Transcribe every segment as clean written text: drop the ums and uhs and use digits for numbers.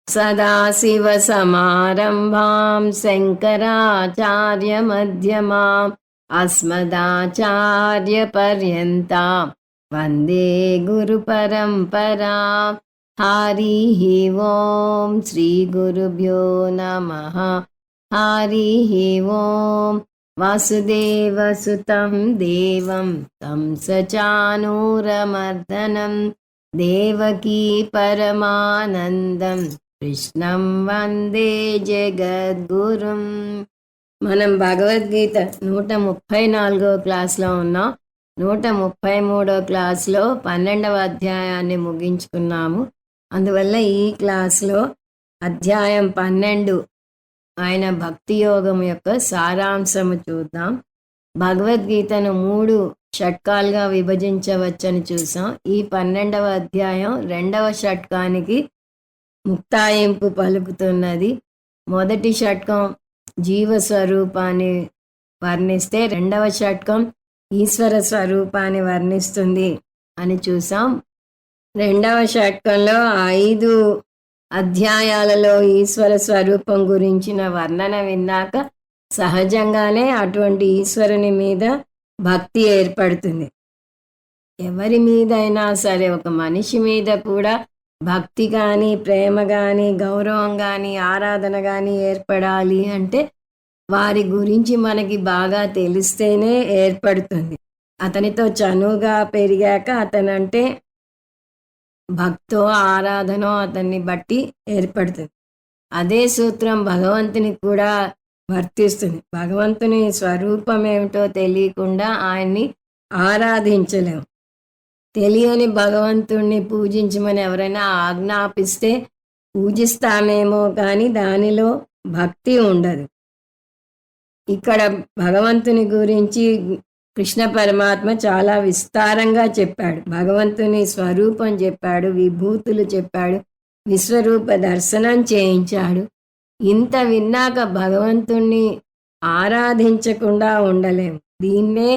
सदाशिवसमारम्भां शङ्कराचार्यमध्यमाम् अस्मदाचार्यपर्यन्तां वन्दे गुरुपरम्पराम्। हरिः ओं श्रीगुरुभ्यो नमः। हरिः ओं वासुदेवसुतं देवं तं सचानूरमर्दनं देवकी परमानन्दं కృష్ణం వందే జగద్గురుం. మనం భగవద్గీత 134వ క్లాస్లో ఉన్నాం. 133వ క్లాస్లో 12వ అధ్యాయాన్ని ముగించుకున్నాము. అందువల్ల ఈ క్లాస్లో అధ్యాయం 12 ఆయన భక్తి యోగం యొక్క సారాంశము చూద్దాం. భగవద్గీతను 3 షట్కాలుగా విభజించవచ్చని చూసాం. ఈ 12వ అధ్యాయం 2వ షట్కానికి ముక్తాయింపు పలుకుతున్నది. మొదటి షట్కం జీవస్వరూపాన్ని వర్ణిస్తే 2వ షట్కం ఈశ్వర స్వరూపాన్ని వర్ణిస్తుంది అని చూసాం. 2వ షట్కంలో 5 అధ్యాయాలలో ఈశ్వర స్వరూపం గురించిన వర్ణన విన్నాక సహజంగానే అటువంటి ఈశ్వరుని మీద భక్తి ఏర్పడుతుంది. ఎవరి మీదైనా సరే, ఒక మనిషి మీద కూడా భక్తి కానీ, ప్రేమ కానీ, గౌరవం కానీ, ఆరాధన కానీ ఏర్పడాలి అంటే వారి గురించి మనకి బాగా తెలిస్తేనే ఏర్పడుతుంది. అతనితో చనువుగా పెరిగాక అతనంటే భక్తో ఆరాధనో అతన్ని బట్టి ఏర్పడుతుంది. అదే సూత్రం భగవంతునికి కూడా వర్తిస్తుంది. భగవంతుని స్వరూపం ఏమిటో తెలియకుండా ఆయన్ని ఆరాధించలేము. తెలియని భగవంతుణ్ణి పూజించమని ఎవరైనా ఆజ్ఞాపిస్తే పూజిస్తామేమో కానీ దానిలో భక్తి ఉండదు. ఇక్కడ భగవంతుని గురించి కృష్ణ పరమాత్మ చాలా విస్తారంగా చెప్పాడు. భగవంతుని స్వరూపం చెప్పాడు, విభూతులు చెప్పాడు, విశ్వరూప దర్శనం చేయించాడు. ఇంత విన్నాక భగవంతుణ్ణి ఆరాధించకుండా ఉండలేము. దీన్నే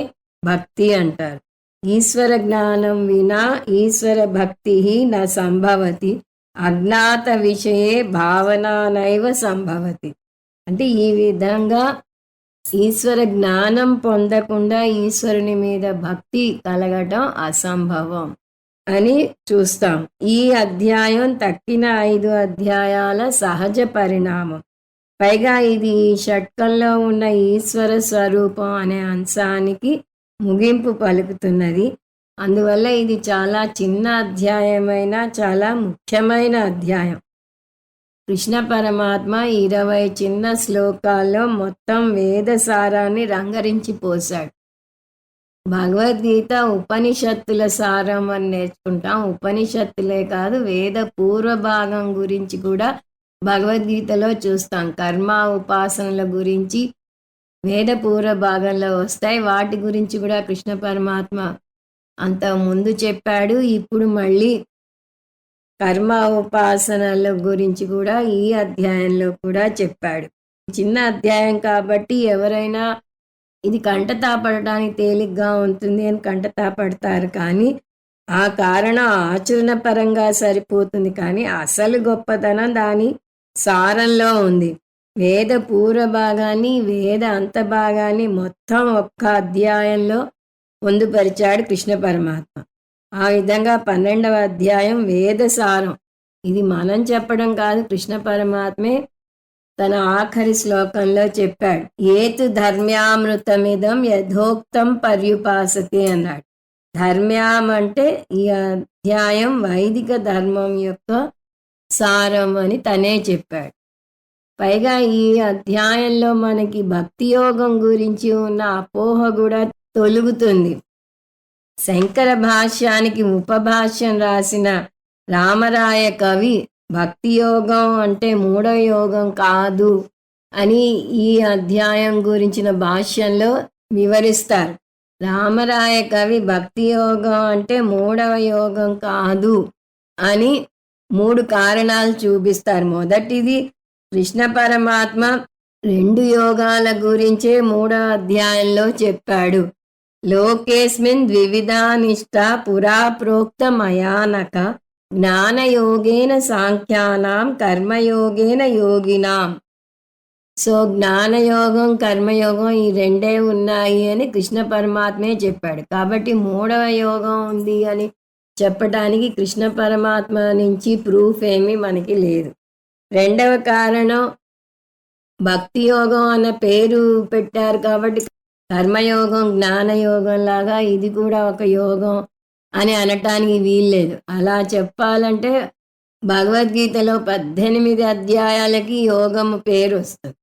భక్తి అంటారు. ఈశ్వర జ్ఞానం వినా ఈశ్వర భక్తి న సంభవతి, అజ్ఞాత విషయే భావనానైవ సంభవతి. అంటే ఈ విధంగా ఈశ్వర జ్ఞానం పొందకుండా ఈశ్వరుని మీద భక్తి కలగటం అసంభవం అని చూస్తాం. ఈ అధ్యాయం తక్కిన 5 అధ్యాయాల సహజ పరిణామం. పైగా ఇది ఈ షట్కంలో ఉన్న ఈశ్వర స్వరూపం అనే అంశానికి ముగింపు పలుకుతున్నది. అందువల్ల ఇది చాలా చిన్న అధ్యాయమైన చాలా ముఖ్యమైన అధ్యాయం. కృష్ణ పరమాత్మ 20 చిన్న శ్లోకాల్లో మొత్తం వేద సారాన్ని రంగరించి పోశాడు. భగవద్గీత ఉపనిషత్తుల సారం అని నేర్చుకుంటాం. ఉపనిషత్తులే కాదు, వేద పూర్వ భాగం గురించి కూడా భగవద్గీతలో చూస్తాం. కర్మ ఉపాసనల గురించి వేద పూర్వ భాగంలో వస్తాయి. వాటి గురించి కూడా కృష్ణ పరమాత్మ అంత ముందు చెప్పాడు. ఇప్పుడు మళ్ళీ కర్మ ఉపాసనల గురించి కూడా ఈ అధ్యాయంలో కూడా చెప్పాడు. చిన్న అధ్యాయం కాబట్టి ఎవరైనా ఇది కంటతాపడటానికి తేలిగ్గా ఉంటుంది అని కంటతాపడతారు. కానీ ఆ కారణం ఆచరణ పరంగా సరిపోతుంది. కానీ అసలు గొప్పతనం దాని సారంలో ఉంది. వేద పూర్వ భాగాన్ని, వేద అంత భాగాన్ని మొత్తం ఒక్క అధ్యాయంలో పొందుపరిచాడు కృష్ణ పరమాత్మ. ఆ విధంగా 12వ అధ్యాయం వేద సారం. ఇది మనం చెప్పడం కాదు, కృష్ణ పరమాత్మే తన ఆఖరి శ్లోకంలో చెప్పాడు. ఏతు ధర్మ్యామృతమిదం యథోక్తం పర్యుపాసతే అన్నాడు. ధర్మ్యాం అంటే ఈ అధ్యాయం వైదిక ధర్మం యొక్క సారం అని తనే చెప్పాడు. పైగా ఈ అధ్యాయంలో మనకి భక్తి యోగం గురించి ఉన్న అపోహ కూడా తొలుగుతుంది. శంకర భాష్యానికి ఉపభాష్యం రాసిన రామరాయ కవి భక్తి యోగం అంటే 3వ యోగం కాదు అని ఈ అధ్యాయం గురించిన భాష్యంలో వివరిస్తారు. రామరాయ కవి భక్తి యోగం అంటే 3వ యోగం కాదు అని 3 కారణాలు చూపిస్తారు. మొదటిది, కృష్ణ పరమాత్మ 2 యోగాల గురించే 3వ అధ్యాయంలో చెప్పాడు. లోకేస్మిన్ ద్వివిధా నిష్ఠా పురా ప్రోక్త మయానక జ్ఞానయోగేన సాంఖ్యానాం కర్మయోగేన యోగినాం. సో జ్ఞానయోగం కర్మయోగం ఈ రెండే ఉన్నాయి అని కృష్ణ పరమాత్మే చెప్పాడు. కాబట్టి మూడవ యోగం ఉంది అని చెప్పటానికి కృష్ణ పరమాత్మ నుంచి ప్రూఫ్ ఏమీ మనకి లేదు. రెండవ కారణం, భక్తి యోగం అన్న పేరు పెట్టారు కాబట్టి కర్మయోగం జ్ఞానయోగం లాగా ఇది కూడా ఒక యోగం అని అనటానికి వీల్లేదు. అలా చెప్పాలంటే భగవద్గీతలో 18 అధ్యాయాలకి యోగం పేరు వస్తుంది.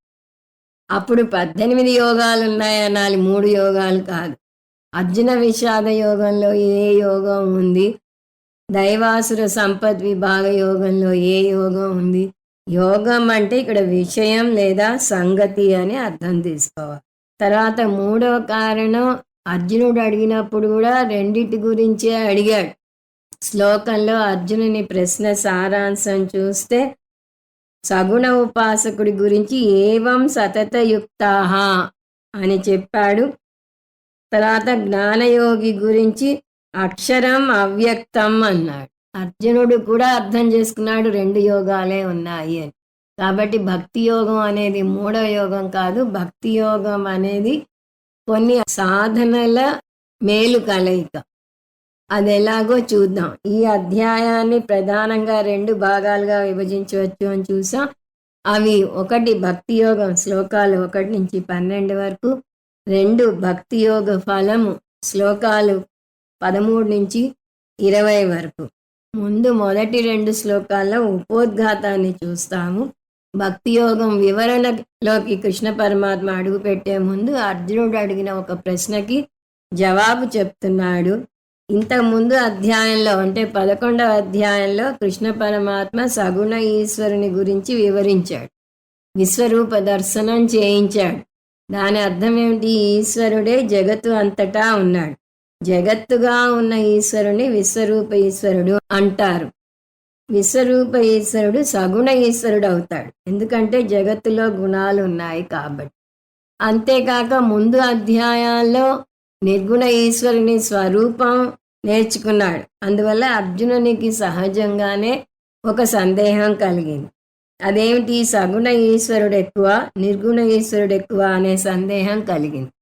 అప్పుడు 18 యోగాలు ఉన్నాయనాలి, 3 యోగాలు కాదు. అర్జున విషాద యోగంలో ఏ యోగం ఉంది, దైవాసుర సంపద్ విభాగ యోగంలో ఏ యోగం ఉంది. యోగం అంటే ఇక్కడ విషయం లేదా సంగతి అని అర్థం తీసుకోవాలి. తర్వాత మూడవ కారణం, అర్జునుడు అడిగినప్పుడు కూడా రెండిటి గురించే అడిగాడు. శ్లోకంలో అర్జునుని ప్రశ్న సారాంశం చూస్తే సగుణ ఉపాసకుడి గురించి ఏవం సతతయుక్తాహ అని చెప్పాడు. తర్వాత జ్ఞానయోగి గురించి అక్షరం అవ్యక్తం అన్నాడు. అర్జునుడు కూడా అర్థం చేసుకున్నాడు 2 యోగాలే ఉన్నాయి అని. కాబట్టి భక్తి యోగం అనేది మూడవ యోగం కాదు. భక్తి యోగం అనేది కొన్ని సాధనల మేలు కలయిక. అది ఎలాగో చూద్దాం. ఈ అధ్యాయాన్ని ప్రధానంగా 2 భాగాలుగా విభజించవచ్చు అని చూసాం. అవి 1 భక్తి యోగం శ్లోకాలు 1 నుంచి 12 వరకు, 2 భక్తి యోగ ఫలము శ్లోకాలు 13 నుంచి 20 వరకు. ముందు మొదటి 2 శ్లోకాల్లో ఉపోద్ఘాతాన్ని చూస్తాము. భక్తి యోగం వివరణలోకి కృష్ణ పరమాత్మ అడుగు పెట్టే ముందు అర్జునుడు అడిగిన ఒక ప్రశ్నకి జవాబు చెప్తున్నాడు. ఇంతకుముందు అధ్యాయంలో అంటే 11వ అధ్యాయంలో కృష్ణ పరమాత్మ సగుణ ఈశ్వరుని గురించి వివరించాడు, విశ్వరూప దర్శనం చేయించాడు. దాని అర్థం ఏమిటి? ఈశ్వరుడే జగత్తు అంతటా ఉన్నాడు. జగత్తుగా ఉన్న ఈశ్వరుని విశ్వరూప ఈశ్వరుడు అంటారు. విశ్వరూప ఈశ్వరుడు సగుణ ఈశ్వరుడు అవుతాడు, ఎందుకంటే జగత్తులో గుణాలు ఉన్నాయి కాబట్టి. అంతేకాక ముందు అధ్యాయాల్లో నిర్గుణ ఈశ్వరుని స్వరూపం నేర్చుకున్నాడు. అందువల్ల అర్జునునికి సహజంగానే ఒక సందేహం కలిగింది. అదేమిటి, సగుణ ఈశ్వరుడు ఎక్కువ నిర్గుణ ఈశ్వరుడు ఎక్కువ అనే సందేహం కలిగింది.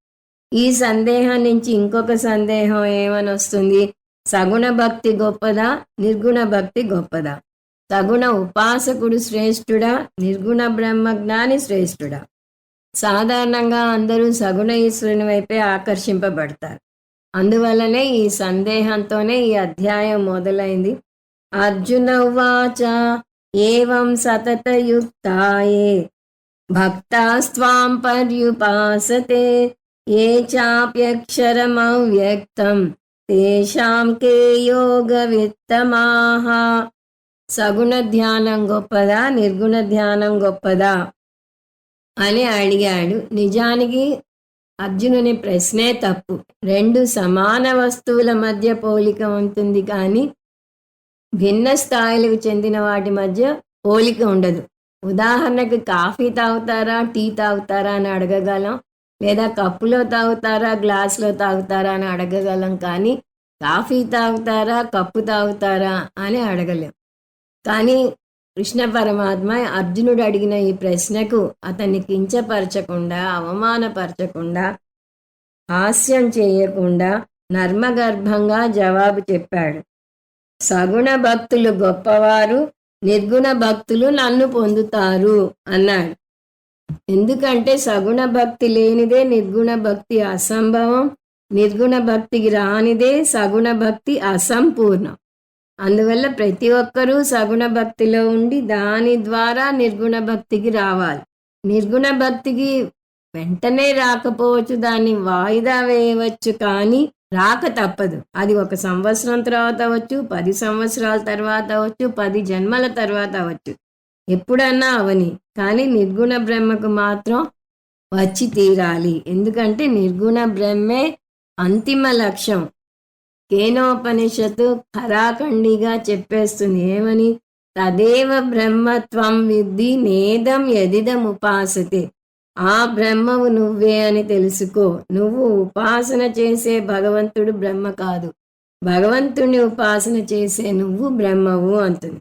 ఈ సందేహం నుంచి ఇంకొక సందేహం ఏమని వస్తుంది, సగుణ భక్తి గొప్పదా నిర్గుణ భక్తి గొప్పదా, సగుణ ఉపాసకుడు శ్రేష్ఠుడా నిర్గుణ బ్రహ్మజ్ఞాని శ్రేష్ఠుడా? సాధారణంగా అందరూ సగుణ ఈశ్వరుని వైపే ఆకర్షింపబడతారు. అందువల్లనే ఈ సందేహంతోనే ఈ అధ్యాయం మొదలైంది. అర్జున ఉవాచ ఏవం సతతయుక్తాయే భక్తాస్త్వాం పర్యుపాసతే ఏ చాప్యక్షరమవ్యక్తం తేషాం కే యోగవిత్తమాః. సగుణ ధ్యానం గొప్పదా నిర్గుణ ధ్యానం గొప్పదా అని అడిగాడు. నిజానికి అర్జునుని ప్రశ్నే తప్పు. 2 సమాన వస్తువుల మధ్య పోలిక ఉంటుంది, కానీ భిన్న స్థాయిలకు చెందిన వాటి మధ్య పోలిక ఉండదు. ఉదాహరణకు కాఫీ తాగుతారా టీ తాగుతారా అని అడగగలం, లేదా కప్పులో తాగుతారా గ్లాసులో తాగుతారా అని అడగగలం, కానీ కాఫీ తాగుతారా కప్పు తాగుతారా అని అడగలేం. కానీ కృష్ణ పరమాత్మ అర్జునుడు అడిగిన ఈ ప్రశ్నకు అతన్ని కించపరచకుండా అవమానపరచకుండా హాస్యం చేయకుండా నర్మగర్భంగా జవాబు చెప్పాడు. సగుణ భక్తులు గొప్పవారు, నిర్గుణ భక్తులు నన్ను పొందుతారు అన్నాడు. ఎందుకంటే సగుణ భక్తి లేనిదే నిర్గుణ భక్తి అసంభవం, నిర్గుణ భక్తికి రానిదే సగుణ భక్తి అసంపూర్ణం. అందువల్ల ప్రతి ఒక్కరూ సగుణ భక్తిలో ఉండి దాని ద్వారా నిర్గుణ భక్తికి రావాలి. నిర్గుణ భక్తికి వెంటనే రాకపోవచ్చు, దాన్ని వాయిదా వేయవచ్చు, కానీ రాక తప్పదు. అది 1 సంవత్సరం తర్వాత అవచ్చు, 10 సంవత్సరాల తర్వాత అవచ్చు, 10 జన్మల తర్వాత అవచ్చు, ఎప్పుడన్నా అవని. కానీ నిర్గుణ బ్రహ్మకు మాత్రం వచ్చి తీరాలి. ఎందుకంటే నిర్గుణ బ్రహ్మే అంతిమ లక్ష్యం. కేనోపనిషత్తు ఖరాఖండిగా చెప్పేస్తుంది ఏమని, తదేవ బ్రహ్మత్వం విద్ధి నేదం యదిదం ఉపాసతే. ఆ బ్రహ్మవు నువ్వే అని తెలుసుకో. నువ్వు ఉపాసన చేసే భగవంతుడు బ్రహ్మ కాదు, భగవంతుని ఉపాసన చేసే నువ్వు బ్రహ్మవు అంటుంది.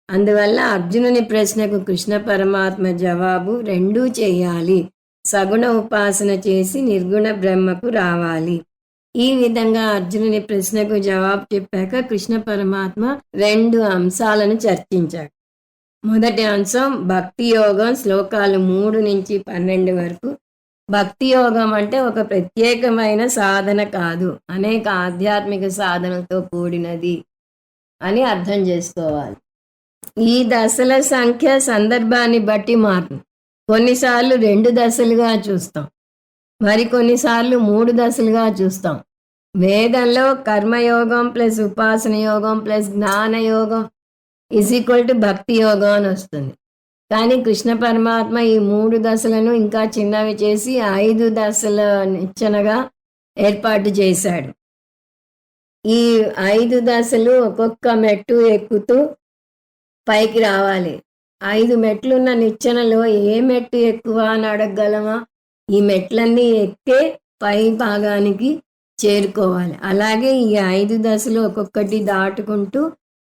అందువల్ల అర్జునుని ప్రశ్నకు కృష్ణ పరమాత్మ జవాబు రెండూ చేయాలి. సగుణ ఉపాసన చేసి నిర్గుణ బ్రహ్మకు రావాలి. ఈ విధంగా అర్జునుని ప్రశ్నకు జవాబు చెప్పాక కృష్ణ పరమాత్మ 2 అంశాలను చర్చించాడు. మొదటి అంశం భక్తి యోగం, శ్లోకాలు 3 నుంచి 12 వరకు. భక్తి యోగం అంటే ఒక ప్రత్యేకమైన సాధన కాదు, అనేక ఆధ్యాత్మిక సాధనలతో కూడినది అని అర్థం చేసుకోవాలి. ఈ దశల సంఖ్య సందర్భాన్ని బట్టి మారుతుంది. కొన్నిసార్లు 2 దశలుగా చూస్తాం, మరికొన్నిసార్లు 3 దశలుగా చూస్తాం. వేదంలో కర్మయోగం ప్లస్ ఉపాసన యోగం ప్లస్ జ్ఞానయోగం = భక్తి యోగం అని వస్తుంది. కానీ కృష్ణ పరమాత్మ ఈ 3 దశలను ఇంకా చిన్నవి చేసి 5 దశల నిచ్చెనగా ఏర్పాటు చేశాడు. ఈ 5 దశలు ఒక్కొక్క మెట్టు ఎక్కుతూ పైకి రావాలి. 5 మెట్లున్న నిచ్చెనలో ఏ మెట్టు ఎక్కువ అని అడగగలమా? ఈ మెట్లన్నీ ఎక్కే పై భాగానికి చేరుకోవాలి. అలాగే ఈ 5 దశలు ఒక్కొక్కటి దాటుకుంటూ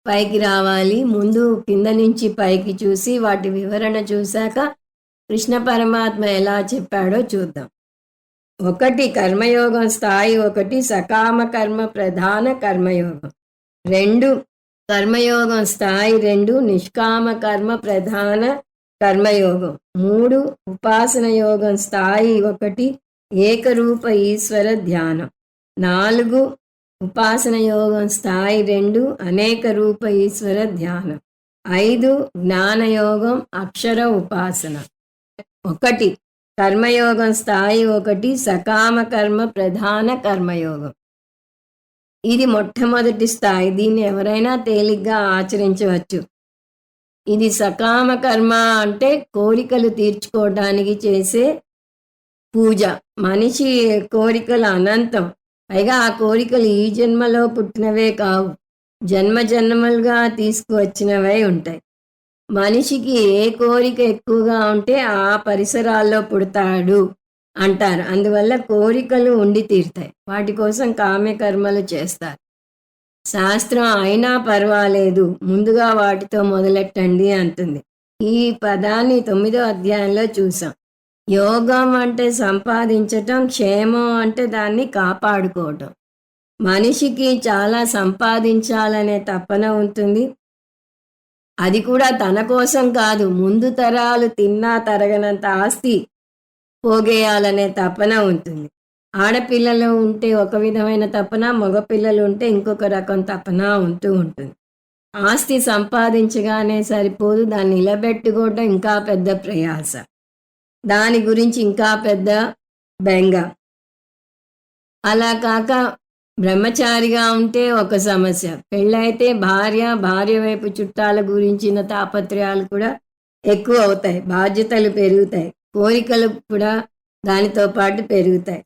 పైకి రావాలి. ముందు కింద నుంచి పైకి చూసి వాటి వివరణ చూశాక కృష్ణ పరమాత్మ ఎలా చెప్పాడో చూద్దాం. 1 కర్మయోగం స్థాయి 1 సకామ కర్మ ప్రధాన కర్మయోగం. 2 కర్మయోగం స్థాయి 2 నిష్కామ కర్మ ప్రధాన కర్మయోగం. 3 ఉపాసన యోగం స్థాయి 1 ఏకరూప ఈశ్వర ధ్యానం. 4 ఉపాసన యోగం స్థాయి 2 అనేక రూప ఈశ్వర ధ్యానం. 5 జ్ఞానయోగం అక్షర ఉపాసన. 1 కర్మయోగం స్థాయి 1 సకామ కర్మ ప్రధాన కర్మయోగం. ఇది మొట్టమొదటి స్థాయి. దీన్ని ఎవరైనా తేలిగ్గా ఆచరించవచ్చు. ఇది సకామ కర్మ అంటే కోరికలు తీర్చుకోవడానికి చేసే పూజ. మనిషి కోరికలు అనంతం. పైగా ఆ కోరికలు ఈ జన్మలో పుట్టినవే కావు, జన్మ జన్మలుగా తీసుకువచ్చినవై ఉంటాయి. మనిషికి ఏ కోరిక ఎక్కువగా ఉంటే ఆ పరిసరాల్లో పుడతాడు అంటారు. అందువల్ల కోరికలు ఉండి తీరుతాయి. వాటి కోసం కామ్యకర్మలు చేస్తారు. శాస్త్రం అయినా పర్వాలేదు, ముందుగా వాటితో మొదలెట్టండి అంటుంది. ఈ పదాన్ని 9వ అధ్యాయంలో చూసాం. యోగం అంటే సంపాదించటం, క్షేమం అంటే దాన్ని కాపాడుకోవటం. మనిషికి చాలా సంపాదించాలనే తపన ఉంటుంది. అది కూడా తన కోసం కాదు, ముందు తరాలు తిన్నా తరగనంత ఆస్తి పోగేయాలనే తపన ఉంటుంది. ఆడపిల్లలు ఉంటే ఒక విధమైన తపన, మగపిల్లలు ఉంటే ఇంకొక రకం తపన ఉంటూ ఉంటుంది. ఆస్తి సంపాదించగానే సరిపోదు, దాన్ని నిలబెట్టుకోవటం ఇంకా పెద్ద ప్రయాస. దాని గురించి ఇంకా పెద్ద బెంగ. అలా కాక బ్రహ్మచారిగా ఉంటే ఒక సమస్య, పెళ్ళైతే భార్య వైపు చుట్టాల గురించిన తాపత్రయాలు కూడా ఎక్కువ అవుతాయి, బాధ్యతలు పెరుగుతాయి, కోరికలు కూడా దానితో పాటు పెరుగుతాయి.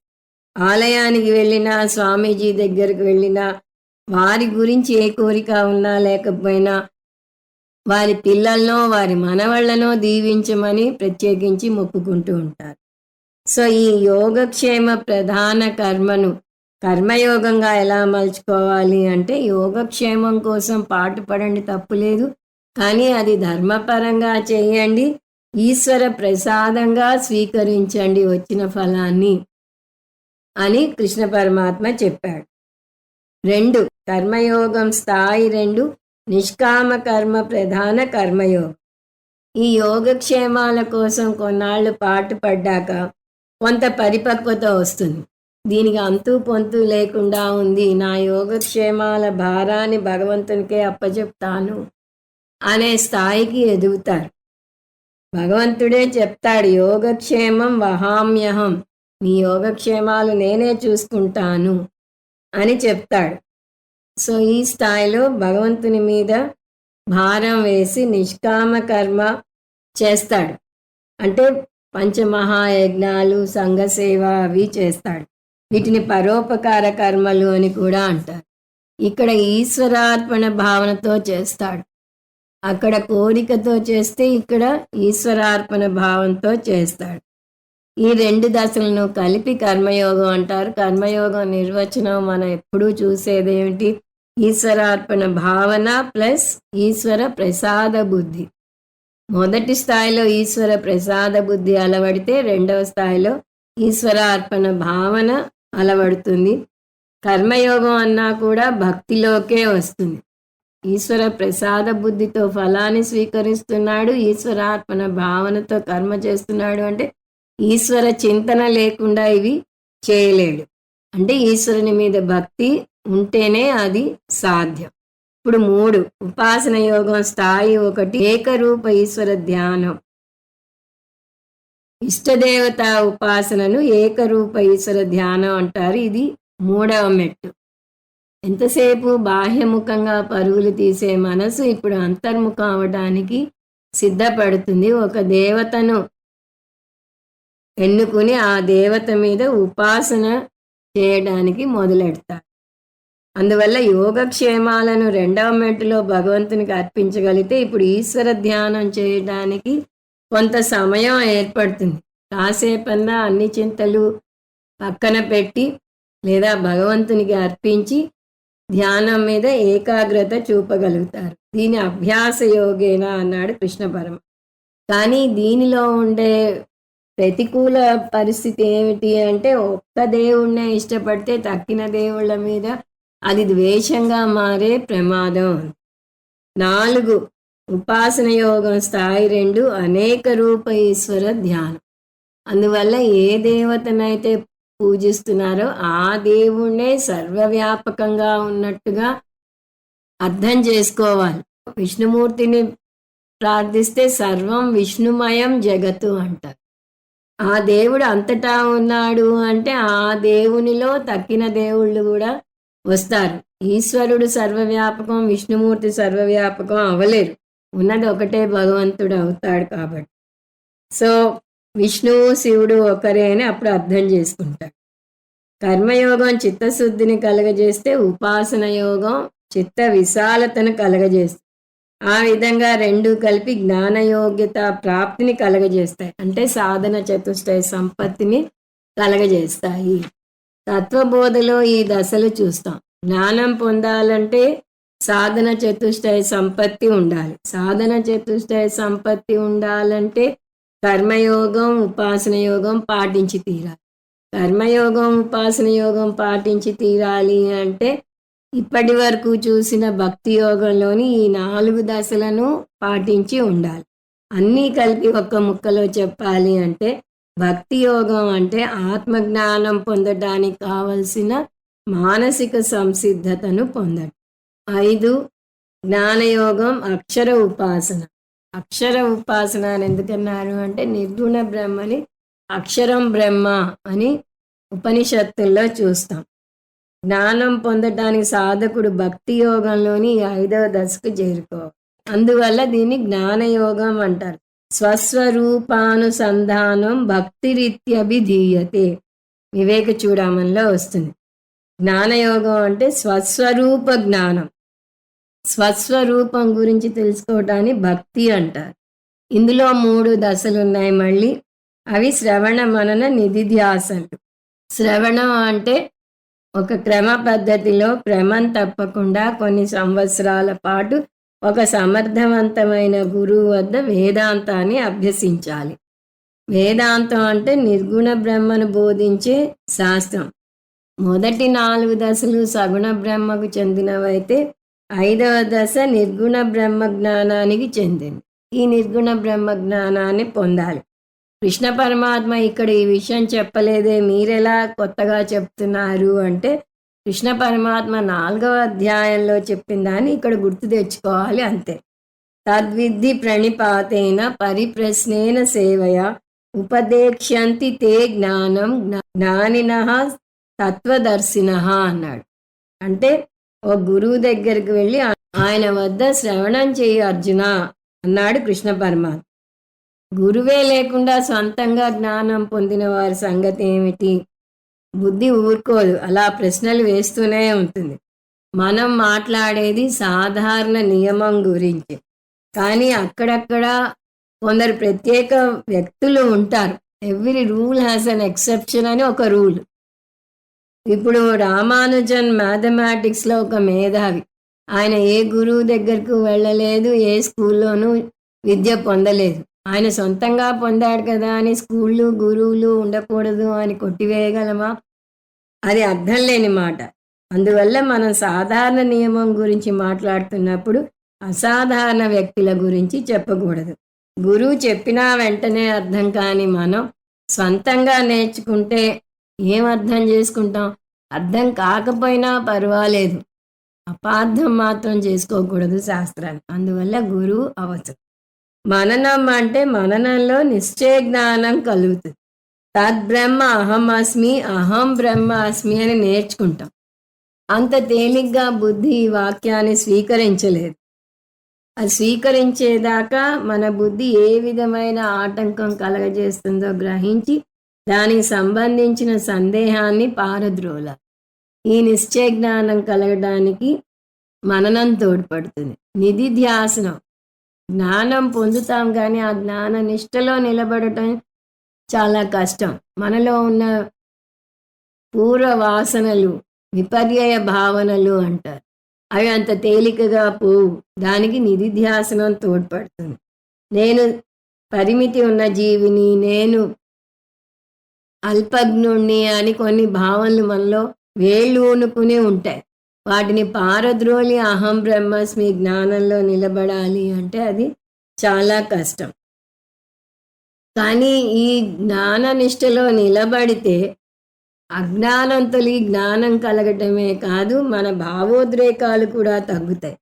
ఆలయానికి వెళ్ళినా, స్వామీజీ దగ్గరికి వెళ్ళినా, వారి గురించి ఏ కోరిక ఉన్నా లేకపోయినా వారి పిల్లలనో వారి మనవళ్లనో దీవించమని ప్రత్యేకించి మొక్కుకుంటూ ఉంటారు. సో ఈ యోగక్షేమ ప్రధాన కర్మను కర్మయోగంగా ఎలా మలుచుకోవాలి అంటే, యోగక్షేమం కోసం పాటుపడండి, తప్పులేదు. కానీ అది ధర్మపరంగా చేయండి, ఈశ్వర ప్రసాదంగా స్వీకరించండి వచ్చిన ఫలాన్ని అని కృష్ణ పరమాత్మ చెప్పాడు. 2 కర్మయోగం స్థాయి 2 నిష్కామ కర్మ ప్రధాన కర్మయోగం. ఈ యోగక్షేమాల కోసం కొన్నాళ్ళు పాటుపడ్డాక కొంత పరిపక్వత వస్తుంది. దీనికి అంతు పొంతు లేకుండా ఉంది, నా యోగక్షేమాల భారాన్ని భగవంతునికే అప్పచెప్తాను అనే స్థాయికి ఎదుగుతారు. భగవంతుడే చెప్తాడు, యోగక్షేమం వహామ్యహం, నీ యోగక్షేమాలు నేనే చూసుకుంటాను అని చెప్తాడు. సో ఈ స్థాయిలో భగవంతుని మీద భారం వేసి నిష్కామ కర్మ చేస్తాడు. అంటే పంచమహాయజ్ఞాలు, సంఘసేవ అవి చేస్తాడు. వీటిని పరోపకార కర్మలు అని కూడా అంటారు. ఇక్కడ ఈశ్వరార్పణ భావనతో చేస్తాడు. అక్కడ కోరికతో చేస్తే ఇక్కడ ఈశ్వరార్పణ భావంతో చేస్తాడు. ఈ 2 దశలను కలిపి కర్మయోగం అంటారు. కర్మయోగం నిర్వచనం మనం ఎప్పుడూ చూసేదేమిటి? ఈశ్వరార్పణ భావన ప్లస్ ఈశ్వర ప్రసాద బుద్ధి. మొదటి స్థాయిలో ఈశ్వర ప్రసాద బుద్ధి అలవడితే రెండవ స్థాయిలో ఈశ్వరార్పణ భావన అలవడుతుంది. కర్మయోగం అన్నా కూడా భక్తిలోకే వస్తుంది. ఈశ్వర ప్రసాద బుద్ధితో ఫలాన్ని స్వీకరిస్తున్నాడు, ఈశ్వరార్పణ భావనతో కర్మ చేస్తున్నాడు అంటే ఈశ్వర చింతన లేకుండా ఇవి చేయలేడు. అంటే ఈశ్వరుని మీద భక్తి ఉంటేనే అది సాధ్యం. ఇప్పుడు 3 ఉపాసన యోగం స్థాయి 1 ఏకరూప ఈశ్వర ధ్యానం. ఇష్టదేవత ఉపాసనను ఏకరూప ఈశ్వర ధ్యానం అంటారు. ఇది 3వ మెట్టు. ఎంతసేపు బాహ్యముఖంగా పరుగులు తీసే మనసు ఇప్పుడు అంతర్ముఖం అవడానికి సిద్ధపడుతుంది. ఒక దేవతను ఎన్నుకుని ఆ దేవత మీద ఉపాసన చేయడానికి మొదలెడతారు. అందువల్ల యోగక్షేమాలను 2వ మెట్టులో భగవంతునికి అర్పించగలిగితే ఇప్పుడు ఈశ్వర ధ్యానం చేయడానికి కొంత సమయం ఏర్పడుతుంది. కాసేపన్నా అన్ని చింతలు పక్కన పెట్టి లేదా భగవంతునికి అర్పించి ధ్యానం మీద ఏకాగ్రత చూపగలుగుతారు. దీని అభ్యాస యోగేనా అన్నాడు కృష్ణ పరమ. కానీ దీనిలో ఉండే ప్రతికూల పరిస్థితి ఏమిటి అంటే ఒక్క దేవుణ్ణే ఇష్టపడితే తక్కిన దేవుళ్ళ మీద అది ద్వేషంగా మారే ప్రమాదం. 4 ఉపాసన యోగం స్థాయి 2 అనేక రూప ఈశ్వర ధ్యానం. అందువల్ల ఏ దేవతనైతే పూజిస్తున్నారో ఆ దేవుణ్ణే సర్వవ్యాపకంగా ఉన్నట్టుగా అర్థం చేసుకోవాలి. విష్ణుమూర్తిని ప్రార్థిస్తే సర్వం విష్ణుమయం జగత్తు అంటారు. ఆ దేవుడు అంతటా ఉన్నాడు అంటే ఆ దేవునిలో తక్కిన దేవుళ్ళు కూడా వస్తారు. ఈశ్వరుడు సర్వవ్యాపకం, విష్ణుమూర్తి సర్వవ్యాపకం అవ్వలేరు. ఉన్నది ఒకటే భగవంతుడు అవుతాడు కాబట్టి. సో విష్ణువు శివుడు ఒకరే అని అప్పుడు అర్థం చేసుకుంటాడు. కర్మయోగం చిత్తశుద్ధిని కలగజేస్తే ఉపాసన యోగం చిత్త విశాలతను కలగజేస్తుంది. ఆ విధంగా 2 కలిపి జ్ఞానయోగ్యత ప్రాప్తిని కలగజేస్తాయి. అంటే సాధన చతుష్టయ సంపత్తిని కలగజేస్తాయి. తత్వబోధలో ఈ దశలు చూస్తాం. జ్ఞానం పొందాలంటే సాధన చతుష్టయ సంపత్తి ఉండాలి. సాధన చతుష్టయ సంపత్తి ఉండాలంటే కర్మయోగం ఉపాసన యోగం పాటించి తీరాలి. కర్మయోగం ఉపాసన యోగం పాటించి తీరాలి అంటే ఇప్పటి వరకు చూసిన భక్తి యోగంలోని ఈ 4 దశలను పాటించి ఉండాలి. అన్నీ కలిపి ఒక్క ముక్కలో చెప్పాలి అంటే భక్తి యోగం అంటే ఆత్మజ్ఞానం పొందడానికి కావలసిన మానసిక సంసిద్ధతను పొందడం. 5 జ్ఞానయోగం అక్షర ఉపాసన. అక్షర ఉపాసన అని ఎందుకన్నారు అంటే నిర్గుణ బ్రహ్మని అక్షరం బ్రహ్మ అని ఉపనిషత్తుల్లో చూస్తాం. జ్ఞానం పొందటానికి సాధకుడు భక్తి యోగంలోని 5వ దశకు చేరుకోవాలి. అందువల్ల దీన్ని జ్ఞానయోగం అంటారు. స్వస్వరూపానుసంధానం భక్తిరీత్యభిధీయతే వివేక చూడామణిలో వస్తుంది. జ్ఞానయోగం అంటే స్వస్వరూప జ్ఞానం. స్వస్వరూపం గురించి తెలుసుకోవటాన్ని భక్తి అంటారు. ఇందులో 3 దశలు ఉన్నాయి. మళ్ళీ అవి శ్రవణ మనన నిధిధ్యాసనలు. శ్రవణం అంటే ఒక క్రమ పద్ధతిలో క్రమం తప్పకుండా కొన్ని సంవత్సరాల పాటు ఒక సమర్థవంతమైన గురువు వద్ద వేదాంతాన్ని అభ్యసించాలి. వేదాంతం అంటే నిర్గుణ బ్రహ్మను బోధించే శాస్త్రం. మొదటి 4 దశలు సగుణ బ్రహ్మకు చెందినవైతే 5వ దశ నిర్గుణ బ్రహ్మ జ్ఞానానికి చెందింది. ఈ నిర్గుణ బ్రహ్మ జ్ఞానాన్ని పొందాలి. కృష్ణ పరమాత్మ ఇక్కడ ఈ విషయం చెప్పలేదే, మీరెలా కొత్తగా చెప్తున్నారు అంటే కృష్ణ పరమాత్మ 4వ అధ్యాయంలో చెప్పిన దాన్ని ఇక్కడ గుర్తు తెచ్చుకోవాలి అంతే. తద్విద్ధి ప్రణిపాతేన పరిప్రశ్నేన సేవయ ఉపదేక్ష్యంతి తే జ్ఞానం జ్ఞానినః తత్వదర్శినః అన్నాడు. అంటే ఓ గురువు దగ్గరికి వెళ్ళి ఆయన వద్ద శ్రవణం చేయి అర్జున అన్నాడు కృష్ణ పరమాత్మ. గురువే లేకుండా సొంతంగా జ్ఞానం పొందిన వారి సంగతి ఏమిటి? బుద్ధి ఊరుకోదు, అలా ప్రశ్నలు వేస్తూనే ఉంటుంది. మనం మాట్లాడేది సాధారణ నియమం గురించి, కానీ అక్కడక్కడ కొందరు ప్రత్యేక వ్యక్తులు ఉంటారు. Every rule has an exception అని ఒక రూల్. ఇప్పుడు రామానుజన్ మ్యాథమెటిక్స్లో ఒక మేధావి. ఆయన ఏ గురువు దగ్గరకు వెళ్ళలేదు, ఏ స్కూల్లోనూ విద్య పొందలేదు. ఆయన సొంతంగా పొందాడు కదా అని స్కూళ్ళు గురువులు ఉండకూడదు అని కొట్టివేయగలమా? అది అర్థం లేని మాట. అందువల్ల మనం సాధారణ నియమం గురించి మాట్లాడుతున్నప్పుడు అసాధారణ వ్యక్తుల గురించి చెప్పకూడదు. గురువు చెప్పినా వెంటనే అర్థం కాని మనం స్వంతంగా నేర్చుకుంటే ఏం అర్థం చేసుకుంటాం? అర్థం కాకపోయినా పర్వాలేదు, అపార్థం మాత్రం చేసుకోకూడదు శాస్త్రాన్ని. అందువల్ల గురువు అవసరం. మననం అంటే మననంలో నిశ్చయ జ్ఞానం కలుగుతుంది. తద్బ్రహ్మ అహం అస్మి, అహం బ్రహ్మ అస్మి అని నేర్చుకుంటాం. అంత తేలిగ్గా బుద్ధి ఈ వాక్యాన్ని స్వీకరించలేదు. అది స్వీకరించేదాకా మన బుద్ధి ఏ విధమైన ఆటంకం కలగజేస్తుందో గ్రహించి దానికి సంబంధించిన సందేహాన్ని పారద్రోలాలి. ఈ నిశ్చయ జ్ఞానం కలగడానికి మననం తోడ్పడుతుంది. నిధిధ్యాసనం, జ్ఞానం పొందుతాం కానీ ఆ జ్ఞాన నిష్టలో నిలబడటం చాలా కష్టం. మనలో ఉన్న పూర్వ వాసనలు, విపర్యయ భావనలు అంటారు, అవి అంత తేలికగా పోవు. దానికి నిధిధ్యాసనం తోడ్పడుతుంది. నేను పరిమితి ఉన్న జీవిని, నేను అల్పజ్ఞుణ్ణి అని కొన్ని భావనలు మనలో వేళ్ళు ఊనుకుని ఉంటాయి. వాటిని పారద్రోలి అహం బ్రహ్మస్మి జ్ఞానంలో నిలబడాలి అంటే అది చాలా కష్టం. కానీ ఈ జ్ఞాన నిష్టలో నిలబడితే అజ్ఞానంతో ఈ జ్ఞానం కలగటమే కాదు, మన భావోద్రేకాలు కూడా తగ్గుతాయి.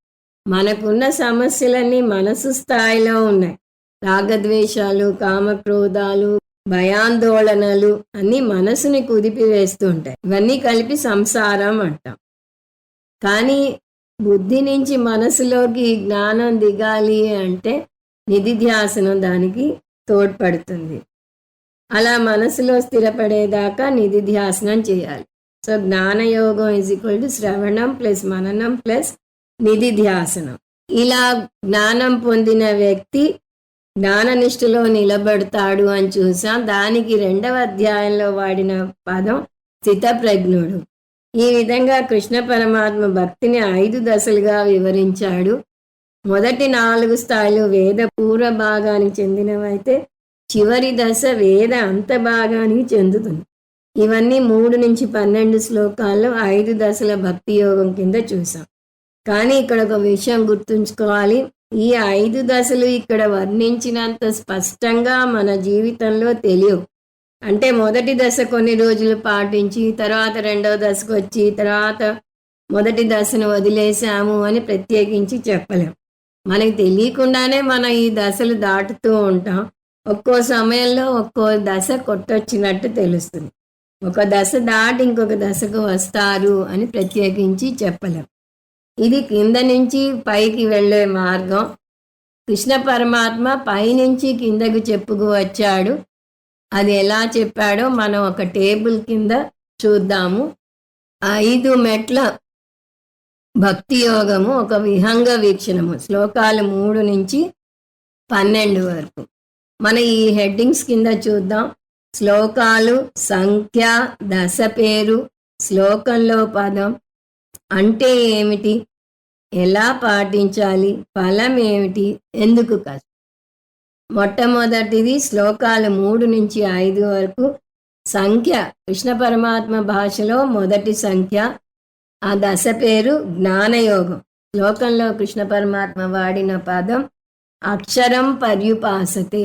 మనకున్న సమస్యలన్నీ మనసు స్థాయిలో ఉన్నాయి. రాగద్వేషాలు, కామక్రోధాలు, భయాందోళనలు అన్నీ మనసుని కుదిపివేస్తూ ఉంటాయి. ఇవన్నీ కలిపి సంసారం అంటాం. కానీ బుద్ధి నుంచి మనసులోకి జ్ఞానం దిగాలి అంటే నిధిధ్యాసనం దానికి తోడ్పడుతుంది. అలా మనసులో స్థిరపడేదాకా నిధిధ్యాసనం చేయాలి. సో జ్ఞానయోగం = శ్రవణం ప్లస్ మననం ప్లస్ నిధిధ్యాసనం. ఇలా జ్ఞానం పొందిన వ్యక్తి జ్ఞాననిష్టలో నిలబడతాడు అని చూసాం. దానికి 2వ అధ్యాయంలో వాడిన పదం స్థితప్రజ్ఞుడు. ఈ విధంగా కృష్ణ పరమాత్మ భక్తిని 5 దశలుగా వివరించాడు. మొదటి 4 స్థాయిలు వేద పూర్వ భాగానికి చెందినవైతే చివరి దశ వేద అంత భాగానికి చెందుతుంది. ఇవన్నీ 3 నుంచి 12 శ్లోకాల్లో 5 దశల భక్తి యోగం కింద చూసాం. కానీ ఇక్కడ ఒక విషయం గుర్తుంచుకోవాలి. ఈ 5 దశలు ఇక్కడ వర్ణించినంత స్పష్టంగా మన జీవితంలో తెలియవు. అంటే మొదటి దశ కొన్ని రోజులు పాటించి తర్వాత 2వ దశకు వచ్చి తర్వాత మొదటి దశను వదిలేసాము అని ప్రత్యేకించి చెప్పలేం. మనకి తెలియకుండానే మనం ఈ దశలు దాటుతూ ఉంటాం. ఒక్కో సమయంలో ఒక్కో దశ కొట్టొచ్చినట్టు తెలుస్తుంది. ఒక దశ దాటి ఇంకొక దశకు వస్తారు అని ప్రత్యేకించి చెప్పలేం. ఇది కింద నుంచి పైకి వెళ్ళే మార్గం. కృష్ణ పరమాత్మ పైనుంచి కిందకు చెప్పుకు వచ్చాడు. అది ఎలా చెప్పాడో మనం ఒక టేబుల్ కింద చూద్దాము. 5 మెట్ల భక్తి యోగము, ఒక విహంగ వీక్షణము, శ్లోకాలు 3 నుంచి 12 వరకు. మన ఈ హెడ్డింగ్స్ కింద చూద్దాం. శ్లోకాలు, సంఖ్య, దశ పేరు, శ్లోకంలో పదం, అంటే ఏమిటి, ఎలా పాటించాలి, ఫలం ఏమిటి, ఎందుకు కష్టం. మొట్టమొదటిది శ్లోకాలు 3 నుంచి 5 వరకు సంఖ్య, కృష్ణ పరమాత్మ భాషలో మొదటి సంఖ్య. ఆ దశ పేరు జ్ఞానయోగం. శ్లోకంలో కృష్ణ పరమాత్మ వాడిన పదం అక్షరం పర్యుపాసతే.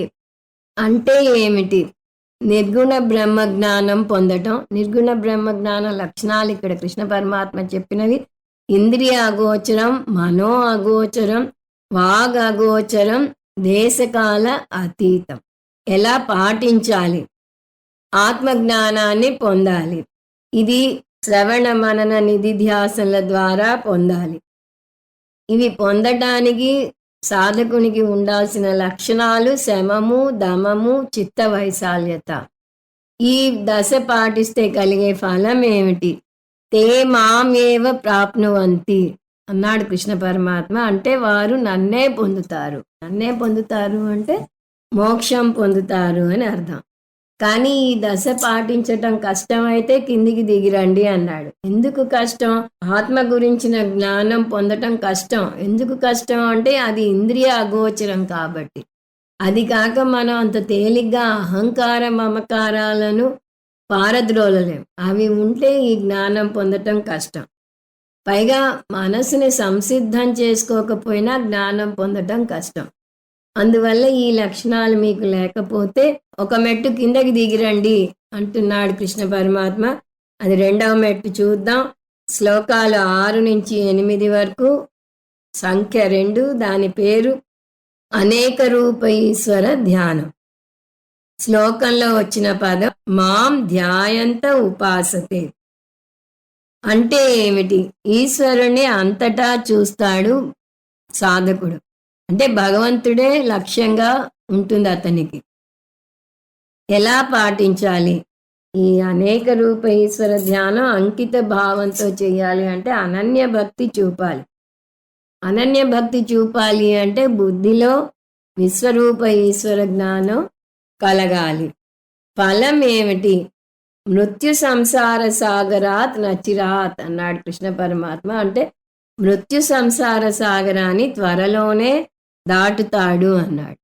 అంటే ఏమిటి? నిర్గుణ బ్రహ్మ జ్ఞానం పొందటం. నిర్గుణ బ్రహ్మ జ్ఞానం లక్షణాలు ఇక్కడ కృష్ణ పరమాత్మ చెప్పినవి. ఇంద్రియ అగోచరం, మనో అగోచరం, వాగ్ అగోచరం, దేశకాల అతీతం. ఎలా పాటించాలి? ఆత్మజ్ఞానాన్ని పొందాలి. ఇది శ్రవణ మనన నిధిధ్యాసనల ద్వారా పొందాలి. ఇవి పొందటానికి సాధకునికి ఉండాల్సిన లక్షణాలు శమము, దమము, చిత్త వైశాల్యత. ఈ దశ పాటిస్తే కలిగే ఫలం ఏమిటి? తే మామేవ ప్రాప్నువంతి అన్నాడు కృష్ణ పరమాత్మ. అంటే వారు నన్నే పొందుతారు. నన్నే పొందుతారు అంటే మోక్షం పొందుతారు అని అర్థం. కానీ ఈ దశ పాటించటం కష్టమైతే కిందికి దిగిరండి అన్నాడు. ఎందుకు కష్టం? ఆత్మ గురించిన జ్ఞానం పొందటం కష్టం. ఎందుకు కష్టం అంటే అది ఇంద్రియ అగోచరం కాబట్టి. అది కాక మనం అంత తేలిగ్గా అహంకార మమకారాలను పారద్రోలలేం. అవి ఉంటే ఈ జ్ఞానం పొందటం కష్టం. పైగా మనసుని సంసిద్ధం చేసుకోకపోయినా జ్ఞానం పొందటం కష్టం. అందువల్ల ఈ లక్షణాలు మీకు లేకపోతే ఒక మెట్టు కిందకి దిగిరండి అంటున్నాడు కృష్ణ పరమాత్మ. అది 2వ మెట్టు చూద్దాం. శ్లోకాలు 6 నుంచి 8 వరకు, సంఖ్య 2, దాని పేరు అనేక రూప ఈశ్వర ధ్యానం. శ్లోకంలో వచ్చిన పదం మాం ధ్యాయంత ఉపాసతే. అంటే ఏమిటి? ఈశ్వరుణ్ణి అంతటా చూస్తాడు సాధకుడు. అంటే భగవంతుడే లక్ష్యంగా ఉంటుంది అతనికి. ఎలా పాటించాలి? ఈ అనేక రూప ఈశ్వర ధ్యానం అంకిత భావంతో చేయాలి అంటే అనన్య భక్తి చూపాలి. అనన్య భక్తి చూపాలి అంటే బుద్ధిలో విశ్వరూప ఈశ్వర జ్ఞానం కలగాలి. ఫలం ఏమిటి? మృత్యు సంసార సాగరాత్ నచిరాత్ అన్నాడు కృష్ణ పరమాత్మ. అంటే మృత్యు సంసార సాగరాన్ని త్వరలోనే దాటుతాడు అన్నాడు.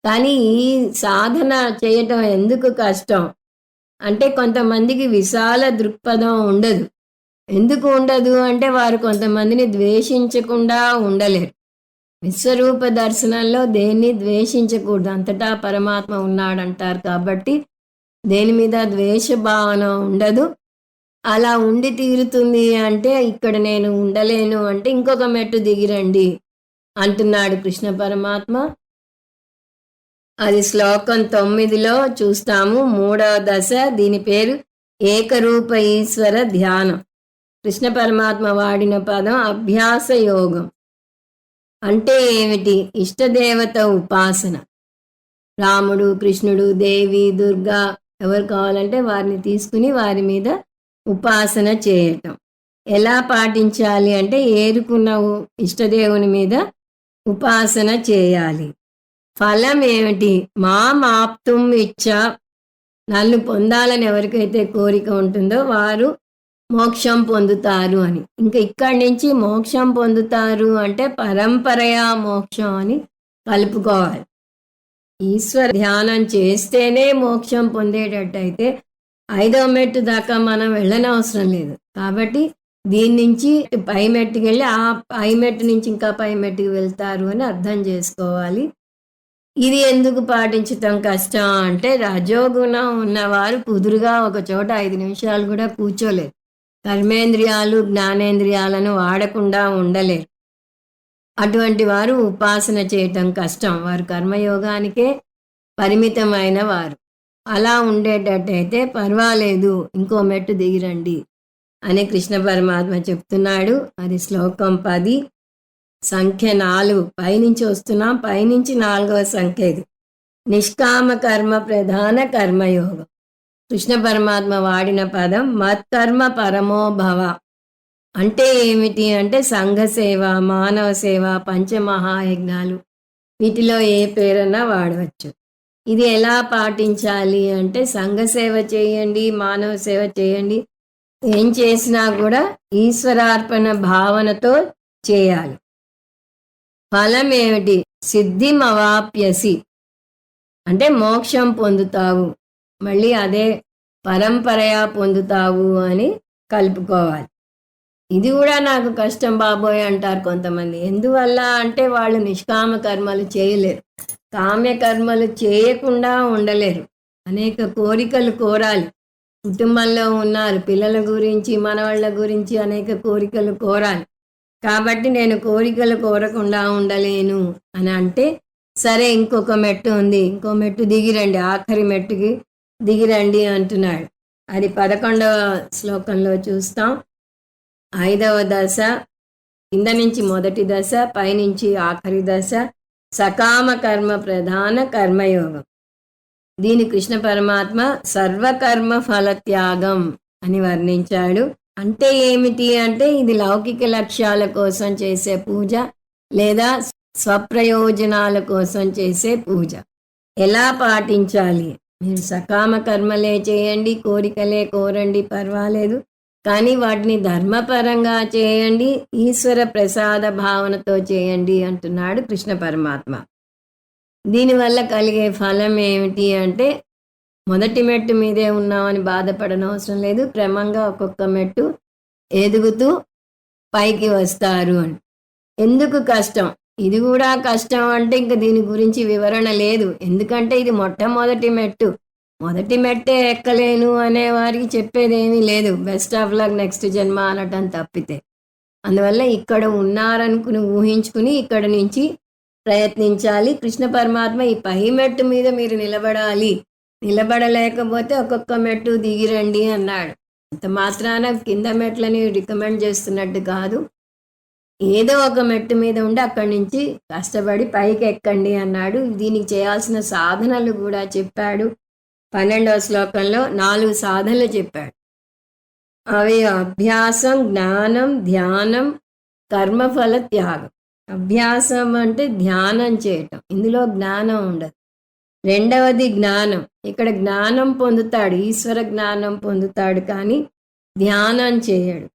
కానీ ఈ సాధన చేయటం ఎందుకు కష్టం అంటే కొంతమందికి విశాల దృక్పథం ఉండదు. ఎందుకు ఉండదు అంటే వారు కొంతమందిని ద్వేషించకుండా ఉండలేరు. విశ్వరూప దర్శనంలో దేన్ని ద్వేషించకూడదు, అంతటా పరమాత్మ ఉన్నాడంటారు కాబట్టి దేని మీద ద్వేష భావన ఉండదు. అలా ఉండి తీరుతుంది అంటే ఇక్కడ నేను ఉండలేను అంటే ఇంకొక మెట్టు దిగిరండి అంటున్నాడు కృష్ణ పరమాత్మ. అది శ్లోకం 9లో చూస్తాము. 3వ దశ, దీని పేరు ఏకరూప ఈశ్వర ధ్యానం. కృష్ణ పరమాత్మ వాడిన పదం అభ్యాస యోగం. అంటే ఏమిటి? ఇష్టదేవత ఉపాసన. రాముడు, కృష్ణుడు, దేవి, దుర్గా ఎవరు కావాలంటే వారిని తీసుకుని వారి మీద ఉపాసన చేయటం. ఎలా పాటించాలి అంటే ఏరుకున్న ఇష్టదేవుని మీద ఉపాసన చేయాలి. ఫలం ఏమిటి? మాప్తుం ఇచ్చ. నన్ను పొందాలని ఎవరికైతే కోరిక ఉంటుందో వారు మోక్షం పొందుతారు అని. ఇంకా ఇక్కడి నుంచి మోక్షం పొందుతారు అంటే పరంపరయా మోక్షం అని కలుపుకోవాలి. ఈశ్వర ధ్యానం చేస్తేనే మోక్షం పొందేటట్టయితే 5వ మెట్టు దాకా మనం వెళ్ళనవసరం లేదు. కాబట్టి దీని నుంచి పై మెట్టుకి వెళ్ళి ఆ పై మెట్టు నుంచి ఇంకా పై మెట్టుకు వెళ్తారు అని అర్థం చేసుకోవాలి. ఇది ఎందుకు పాటించటం కష్టం అంటే రజోగుణం ఉన్నవారు కుదురుగా ఒక చోట 5 నిమిషాలు కూడా కూర్చోలేరు. కర్మేంద్రియాలు జ్ఞానేంద్రియాలను వాడకుండా ఉండలేరు. అటువంటి వారు ఉపాసన చేయటం కష్టం. వారు కర్మయోగానికే పరిమితమైన వారు. అలా ఉండేటట్టయితే పర్వాలేదు, ఇంకో మెట్టు దిగిరండి అని కృష్ణ పరమాత్మ చెప్తున్నాడు. అది శ్లోకం 10, సంఖ్య 4. పైనుంచి వస్తున్నాం. పైనుంచి 4వ సంఖ్య ఇది. నిష్కామ కర్మ ప్రధాన కర్మయోగం. కృష్ణ పరమాత్మ వాడిన పదం మత్కర్మ పరమో భవ. అంటే ఏమిటి అంటే సంఘ సేవ, మానవ సేవ, పంచమహాయజ్ఞాలు, వీటిలో ఏ పేరన్నా వాడవచ్చు. ఇది ఎలా పాటించాలి అంటే సంఘ సేవ చేయండి, మానవ సేవ చేయండి, ఏం చేసినా కూడా ఈశ్వరార్పణ భావనతో చేయాలి. ఫలం ఏమిటి? సిద్ధిమవాప్యసి అంటే మోక్షం పొందుతావు, మళ్ళీ అదే పరంపరయా పొందుతావు అని కలుపుకోవాలి. ఇది కూడా నాకు కష్టం బాబోయ్ అంటారు కొంతమంది. ఎందువల్ల అంటే వాళ్ళు నిష్కామ కర్మలు చేయలేరు, కామ్య కర్మలు చేయకుండా ఉండలేరు. అనేక కోరికలు కోరాలి. కుటుంబంలో ఉన్నారు, పిల్లల గురించి, మనవాళ్ళ గురించి అనేక కోరికలు కోరాలి. కాబట్టి నేను కోరికలు కోరకుండా ఉండలేను అని అంటే సరే ఇంకొక మెట్టు ఉంది, ఇంకో మెట్టు దిగిరండి, ఆఖరి మెట్టుకి దిగిరండి అంటున్నాడు. అది 11వ శ్లోకంలో చూస్తాం. 5వ దశ, కింద నుంచి మొదటి దశ, పైనుంచి ఆఖరి దశ, సకామ కర్మ ప్రధాన కర్మయోగం. దీని కృష్ణ పరమాత్మ సర్వకర్మ ఫలత్యాగం అని వర్ణించాడు. అంటే ఏమిటి అంటే ఇది లౌకిక లక్ష్యాల కోసం చేసే పూజ లేదా స్వప్రయోజనాల కోసం చేసే పూజ. ఎలా పాటించాలి మీరు సకామ కర్మలే చేయండి, కోరికలే కోరండి, పర్వాలేదు. కానీ వాటిని ధర్మపరంగా చేయండి, ఈశ్వర ప్రసాద భావనతో చేయండి అంటున్నాడు కృష్ణ పరమాత్మ. దీనివల్ల కలిగే ఫలం ఏమిటి అంటే, మొదటి మెట్టు మీదే ఉన్నామని బాధపడనవసరం లేదు. క్రమంగా ఒక్కొక్క మెట్టు ఎదుగుతూ పైకి వస్తారు అని. ఎందుకు కష్టం? ఇది కూడా కష్టం అంటే ఇంక దీని గురించి వివరణ లేదు. ఎందుకంటే ఇది మొట్టమొదటి మెట్టు. మొదటి మెట్టే ఎక్కలేను అనే వారికి చెప్పేదేమీ లేదు. బెస్ట్ ఆఫ్ లక్, నెక్స్ట్ జన్మ అనటం తప్పితే. అందువల్ల ఇక్కడ ఉన్నారనుకుని ఊహించుకుని ఇక్కడి నుంచి ప్రయత్నించాలి. కృష్ణ పరమాత్మ ఈ పై మెట్టు మీద మీరు నిలబడాలి, నిలబడలేకపోతే ఒక్కొక్క మెట్టు దిగిరండి అన్నాడు. అంత మాత్రాన కింద మెట్లని రికమెండ్ చేస్తున్నట్టు కాదు. ఏదో ఒక మెట్టు మీద ఉండి అక్కడి నుంచి కష్టపడి పైకి ఎక్కండి అన్నాడు. దీనికి చేయాల్సిన సాధనలు కూడా చెప్పాడు. 12వ శ్లోకంలో 4 సాధనలు చెప్పాడు. అవి అభ్యాసం, జ్ఞానం, ధ్యానం, కర్మఫల త్యాగం. అభ్యాసం అంటే ధ్యానం చేయటం, ఇందులో జ్ఞానం ఉండదు. రెండవది జ్ఞానం. ఇక్కడ జ్ఞానం పొందుతాడు, ఈశ్వర జ్ఞానం పొందుతాడు, కానీ ధ్యానం చేయడు.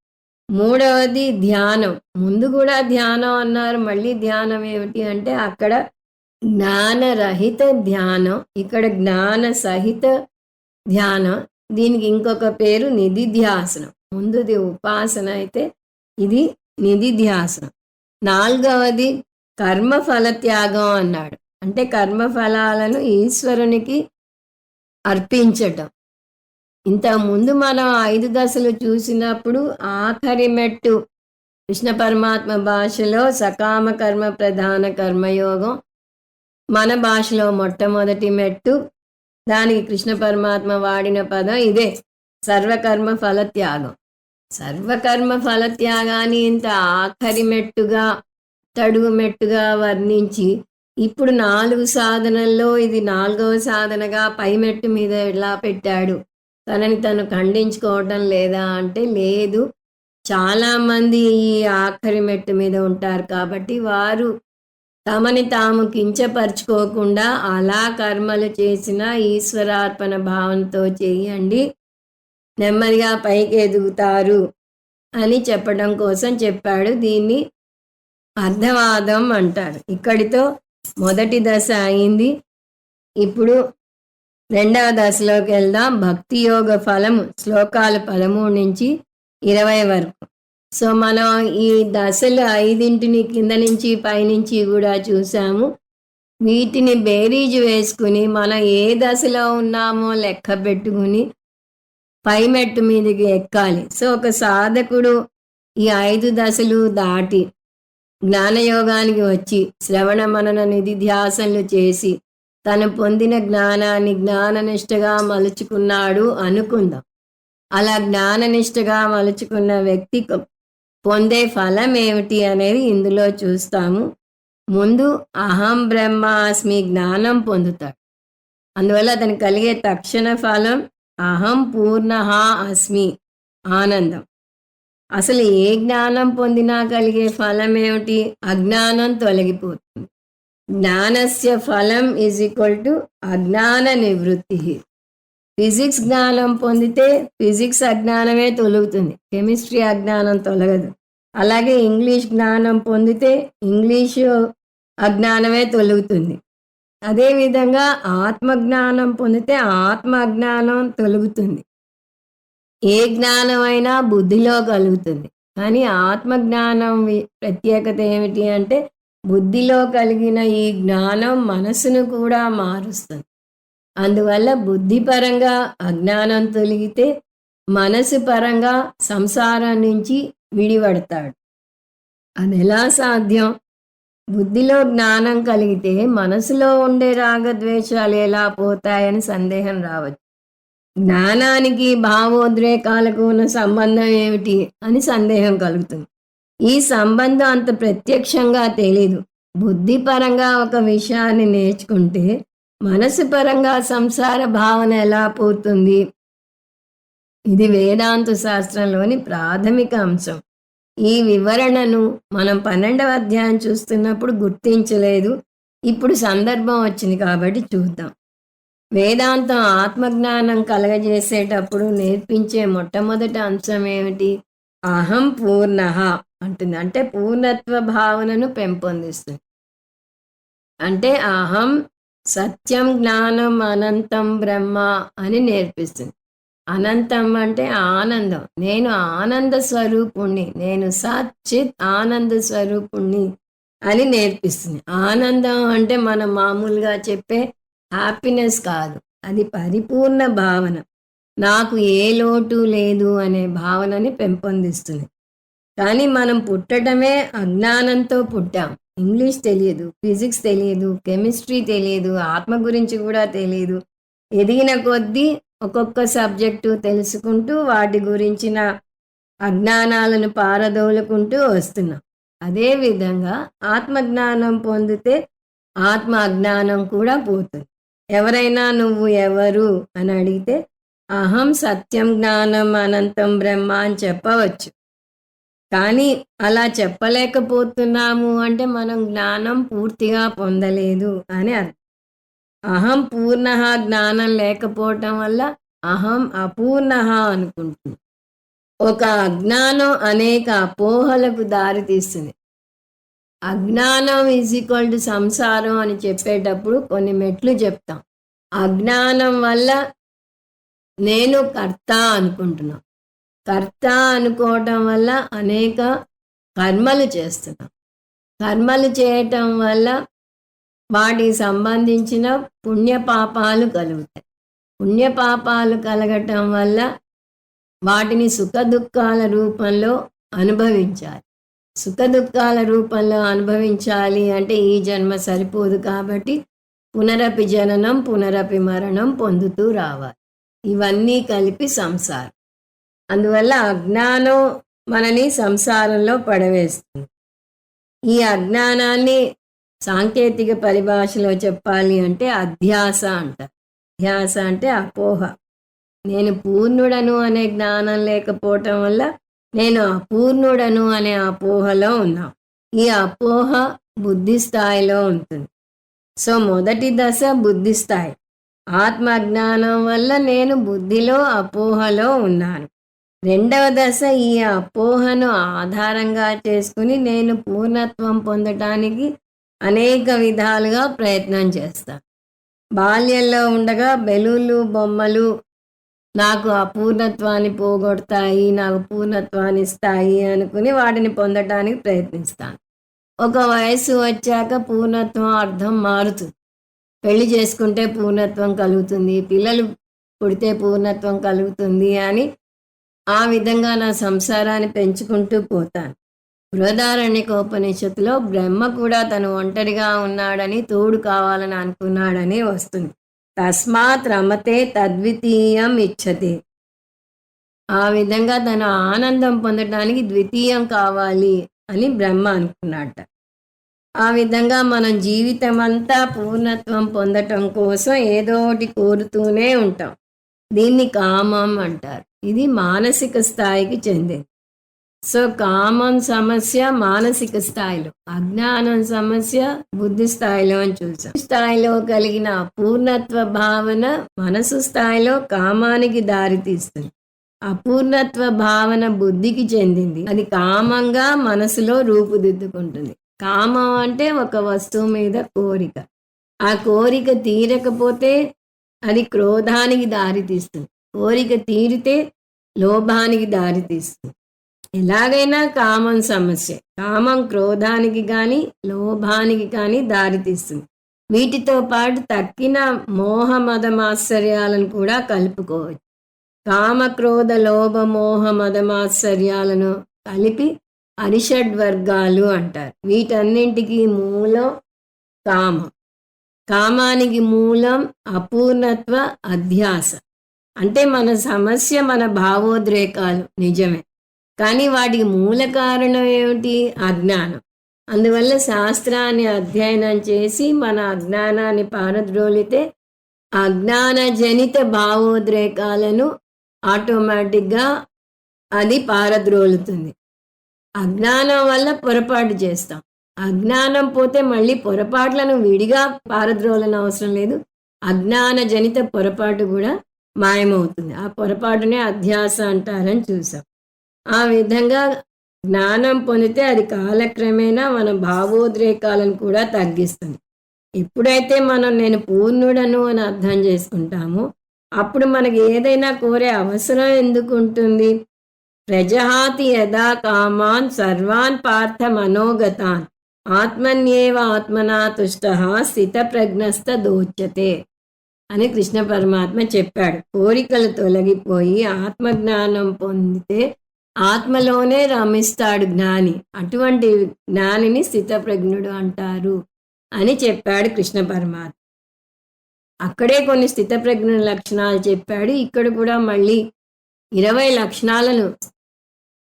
మూడవది ధ్యానం. ముందు కూడా ధ్యానం అన్నారు, మళ్ళీ ధ్యానం ఏమిటి అంటే అక్కడ జ్ఞానరహిత ధ్యానం, ఇక్కడ జ్ఞాన సహిత ధ్యానం. దీనికి ఇంకొక పేరు నిధిధ్యాసనం. ముందుది ఉపాసన అయితే ఇది నిధిధ్యాసనం. నాలుగవది కర్మఫల త్యాగం అన్నాడు. అంటే కర్మఫలాలను ఈశ్వరునికి అర్పించటం. ఇంతకుముందు మనం 5 దశలు చూసినప్పుడు ఆఖరి మెట్టు కృష్ణ పరమాత్మ భాషలో సకామ కర్మ ప్రధాన కర్మయోగం, మన భాషలో మొట్టమొదటి మెట్టు. దానికి కృష్ణ పరమాత్మ వాడిన పదం ఇదే, సర్వకర్మ ఫలత్యాగం. సర్వకర్మ ఫలత్యాగాన్ని ఇంత ఆఖరి మెట్టుగా, తడుగు మెట్టుగా వర్ణించి ఇప్పుడు 4 సాధనల్లో ఇది 4వ సాధనగా పై మెట్టు మీద ఎలా పెట్టాడు? తనని తను ఖండించుకోవటం లేదా అంటే లేదు. చాలామంది ఈ ఆఖరి మెట్టు మీద ఉంటారు కాబట్టి వారు తమని తాము కించపరుచుకోకుండా అలా కర్మలు చేసిన ఈశ్వరార్పణ భావంతో చేయండి, నెమ్మదిగా పైకి ఎదుగుతారు అని చెప్పడం కోసం చెప్పాడు. దీన్ని అర్ధవాదం అంటారు. ఇక్కడితో మొదటి దశ అయింది. ఇప్పుడు రెండవ దశలోకి వెళ్దాం. భక్తి యోగ ఫలము శ్లోకాలు 13 నుంచి 20 వరకు. సో మనం ఈ దశలు 5 కింద నుంచి పైనుంచి కూడా చూసాము. వీటిని బేరీజు వేసుకుని మనం ఏ దశలో ఉన్నామో లెక్క పెట్టుకుని పై మెట్టు మీదకి ఎక్కాలి. సో ఒక సాధకుడు ఈ 5 దశలు దాటి జ్ఞానయోగానికి వచ్చి శ్రవణ మనన నిధిధ్యాసనలు చేసి తను పొందిన జ్ఞానాన్ని జ్ఞాననిష్టగా మలుచుకున్నాడు అనుకుందాం. అలా జ్ఞాననిష్టగా మలుచుకున్న వ్యక్తి పొందే ఫలం ఏమిటి అనేది ఇందులో చూస్తాము. ముందు అహం బ్రహ్మాస్మి జ్ఞానం పొందుతాడు. అందువల్ల అతనికి కలిగే తక్షణ ఫలం అహం పూర్ణః అస్మి ఆనందం. అసలు ఏ జ్ఞానం పొందినా కలిగే ఫలం ఏమిటి? అజ్ఞానం తొలగిపోతుంది. జ్ఞానస్య ఫలం = అజ్ఞాన నివృత్తి. ఫిజిక్స్ జ్ఞానం పొందితే ఫిజిక్స్ అజ్ఞానమే తొలగుతుంది, కెమిస్ట్రీ అజ్ఞానం తొలగదు. అలాగే ఇంగ్లీష్ జ్ఞానం పొందితే ఇంగ్లీషు అజ్ఞానమే తొలగుతుంది. అదేవిధంగా ఆత్మజ్ఞానం పొందితే ఆత్మ అజ్ఞానం తొలగుతుంది. ఏ జ్ఞానమైనా బుద్ధిలో కలుగుతుంది, కానీ ఆత్మజ్ఞానం ప్రత్యేకత ఏమిటి అంటే బుద్ధిలో కలిగిన ఈ జ్ఞానం మనసును కూడా మారుస్తుంది. అందువల్ల బుద్ధిపరంగా అజ్ఞానం తొలగితే మనసు పరంగా సంసారం నుంచి విడిపడతాడు. అది ఎలా సాధ్యం? బుద్ధిలో జ్ఞానం కలిగితే మనసులో ఉండే రాగద్వేషాలు ఎలా పోతాయని సందేహం రావచ్చు. జ్ఞానానికి భావోద్రేకాలకు ఉన్న సంబంధం ఏమిటి అని సందేహం కలుగుతుంది. ఈ సంబంధం అంత ప్రత్యక్షంగా తెలీదు. బుద్ధిపరంగా ఒక విషయాన్ని నేర్చుకుంటే మనసు పరంగా సంసార భావన ఎలా పోతుంది? ఇది వేదాంత శాస్త్రంలోని ప్రాథమిక అంశం. ఈ వివరణను మనం 12వ అధ్యాయం చూస్తున్నప్పుడు గుర్తించలేదు. ఇప్పుడు సందర్భం వచ్చింది కాబట్టి చూద్దాం. వేదాంతం ఆత్మజ్ఞానం కలగజేసేటప్పుడు నేర్పించే మొట్టమొదటి అంశం ఏమిటి? అహం పూర్ణః అంటుంది. అంటే పూర్ణత్వ భావనను పెంపొందిస్తుంది. అంటే అహం సత్యం, జ్ఞానం, అనంతం బ్రహ్మ అని నేర్పిస్తుంది. అనంతం అంటే ఆనందం. నేను ఆనంద స్వరూపుణ్ణి, నేను సచ్చిత్ ఆనంద స్వరూపుణ్ణి అని నేర్పిస్తుంది. ఆనందం అంటే మనం మామూలుగా చెప్పే హ్యాపీనెస్ కాదు, అది పరిపూర్ణ భావన. నాకు ఏ లోటు లేదు అనే భావనని పెంపొందిస్తుంది. కానీ మనం పుట్టడమే అజ్ఞానంతో పుట్టాం. ఇంగ్లీష్ తెలియదు, ఫిజిక్స్ తెలియదు, కెమిస్ట్రీ తెలియదు, ఆత్మ గురించి కూడా తెలియదు. ఎదిగిన కొద్దీ ఒక్కొక్క సబ్జెక్టు తెలుసుకుంటూ వాటి గురించిన అజ్ఞానాలను పారదోలుకుంటూ వస్తున్నాం. అదేవిధంగా ఆత్మజ్ఞానం పొందితే ఆత్మ అజ్ఞానం కూడా పోతుంది. ఎవరైనా నువ్వు ఎవరు అని అడిగితే అహం సత్యం, జ్ఞానం, అనంతం బ్రహ్మ అని చెప్పవచ్చు. కానీ అలా చెప్పలేకపోతున్నాము అంటే మనం జ్ఞానం పూర్తిగా పొందలేదు అని అర్థం. అహం పూర్ణ జ్ఞానం లేకపోవటం వల్ల అహం అపూర్ణ అనుకుంటుంది. ఒక అజ్ఞానం అనేక అపోహలకు దారితీస్తుంది. అజ్ఞానం ఈజ్ ఈక్వల్ టు సంసారం అని చెప్పేటప్పుడు కొన్ని మెట్లు చెప్తాం. అజ్ఞానం వల్ల నేను కర్త అనుకుంటున్నాం. కర్త అనుకోవటం వల్ల అనేక కర్మలు చేస్తున్నాం. కర్మలు చేయటం వల్ల వాటికి సంబంధించిన పుణ్యపాపాలు కలుగుతాయి. పుణ్యపాపాలు కలగటం వల్ల వాటిని సుఖదుఖాల రూపంలో అనుభవించాలి. సుఖదుఖాల రూపంలో అనుభవించాలి అంటే ఈ జన్మ సరిపోదు కాబట్టి పునరపి జననం పునరపి మరణం పొందుతూ రావాలి. ఇవన్నీ కలిపి సంసారం. అందువల్ల అజ్ఞానం మనని సంసారంలో పడవేస్తుంది. ఈ అజ్ఞానాన్ని సాంకేతిక పరిభాషలో చెప్పాలి అంటే అధ్యాస అంటారు. అధ్యాస అంటే అపోహ. నేను పూర్ణుడను అనే జ్ఞానం లేకపోవటం వల్ల నేను అపూర్ణుడను అనే అపోహలో ఉన్నాం. ఈ అపోహ బుద్ధి స్థాయిలో ఉంటుంది. సో మొదటి దశ బుద్ధి స్థాయి. ఆత్మజ్ఞానం వల్ల నేను బుద్ధిలో అపోహలో ఉన్నాను. రెండవ దశ ఈ అపోహను ఆధారంగా చేసుకుని నేను పూర్ణత్వం పొందటానికి అనేక విధాలుగా ప్రయత్నం చేస్తాను. బాల్యంలో ఉండగా బెలూన్లు, బొమ్మలు నాకు అపూర్ణత్వాన్ని పోగొడతాయి, నాకు పూర్ణత్వాన్ని ఇస్తాయి అనుకుని వాటిని పొందటానికి ప్రయత్నిస్తాను. ఒక వయసు వచ్చాక పూర్ణత్వం అర్థం మారుతుంది. పెళ్లి చేసుకుంటే పూర్ణత్వం కలుగుతుంది, పిల్లలు పుడితే పూర్ణత్వం కలుగుతుంది అని ఆ విధంగా నా సంసారాన్ని పెంచుకుంటూ పోతాను. బృహదారణ్యకోపనిషత్తులో బ్రహ్మ కూడా తను ఒంటరిగా ఉన్నాడని, తోడు కావాలని అనుకున్నాడని వస్తుంది. తస్మాత్ రమతే తద్వితీయం ఇచ్చతే. ఆ విధంగా తన ఆనందం పొందడానికి ద్వితీయం కావాలి అని బ్రహ్మ అనుకున్నాడట. ఆ విధంగా మనం జీవితం అంతా పూర్ణత్వం పొందటం కోసం ఏదో ఒకటి కోరుతూనే ఉంటాం. దీన్ని కామం అంటారు. ఇది మానసిక స్థాయికి చెందింది. సో కామం సమస్య మానసిక స్థాయిలో, అజ్ఞానం సమస్య బుద్ధి స్థాయిలో అని చూసాం. స్థాయిలో కలిగిన అపూర్ణత్వ భావన మనసు స్థాయిలో కామానికి దారితీస్తుంది. అపూర్ణత్వ భావన బుద్ధికి చెందింది. అది కామంగా మనసులో రూపుదిద్దుకుంటుంది. కామం అంటే ఒక వస్తువు మీద కోరిక. ఆ కోరిక తీరకపోతే అది క్రోధానికి దారితీస్తుంది. కోరిక తీరితే లోభానికి దారితీస్తుంది. ఎలాగైనా కామం సమస్య. కామం క్రోధానికి కానీ లోభానికి కానీ దారితీస్తుంది. వీటితో పాటు తక్కిన మోహ మదమాశ్చర్యాలను కూడా కలుపుకోవచ్చు. కామ క్రోధ లోభ మోహ మదమాశ్చర్యాలను కలిపి అరిషడ్వర్గాలు అంటారు. వీటన్నింటికి మూలం కామం. కామానికి మూలం అపూర్ణత్వ అధ్యాస. అంటే మన సమస్య మన భావోద్రేకాలు నిజమే, కానీ వాటికి మూల కారణం ఏమిటి? అజ్ఞానం. అందువల్ల శాస్త్రాన్ని అధ్యయనం చేసి మన అజ్ఞానాన్ని పారద్రోలితే అజ్ఞానజనిత భావోద్రేకాలను ఆటోమేటిక్గా అది పారద్రోలుతుంది. అజ్ఞానం వల్ల పొరపాటు చేస్తాం. అజ్ఞానం పోతే మళ్ళీ పొరపాట్లను విడిగా పారద్రోలని అవసరం లేదు, అజ్ఞాన జనిత పొరపాటు కూడా మాయమవుతుంది. ఆ పొరపాటునే అధ్యాస అంటారని చూసాం. ఆ విధంగా జ్ఞానం పొందితే అది కాలక్రమేణా మన భావోద్రేకాలను కూడా తగ్గిస్తుంది. ఎప్పుడైతే మనం నేను పూర్ణుడను అని అర్థం చేసుకుంటామో అప్పుడు మనకి ఏదైనా కోరే అవసరం ఎందుకు ఉంటుంది? ప్రజహాతి యదా కామాన్ సర్వాన్ పార్థ మనోగతాన్ ఆత్మన్యేవ ఆత్మనా తుష్టః స్థితప్రజ్ఞస్థ దోచ్యతే అని కృష్ణ పరమాత్మ చెప్పాడు. కోరికలు తొలగిపోయి ఆత్మజ్ఞానం పొందితే ఆత్మలోనే రమిస్తాడు జ్ఞాని. అటువంటి జ్ఞానిని స్థితప్రజ్ఞుడు అంటారు అని చెప్పాడు కృష్ణ పరమాత్మ. అక్కడే కొన్ని స్థితప్రజ్ఞ లక్షణాలు చెప్పాడు. ఇక్కడ కూడా మళ్ళీ 20 లక్షణాలను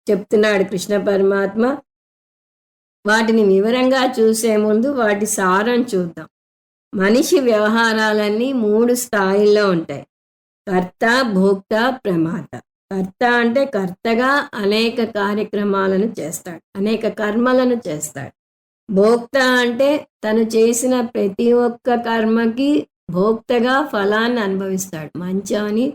చెప్తున్నాడు కృష్ణ పరమాత్మ. వాటిని వివరంగా చూసే ముందు వాటి సారం చూద్దాం. మనిషి వ్యవహారాలన్నీ 3 స్థాయిల్లో ఉంటాయి: కర్త, భోక్త, ప్రమాత. కర్త అంటే కర్తగా అనేక కార్యక్రమాలను చేస్తాడు, అనేక కర్మలను చేస్తాడు. భోక్త అంటే తను చేసిన ప్రతి ఒక్క కర్మకి భోక్తగా ఫలాన్ని అనుభవిస్తాడు. మంచి అవని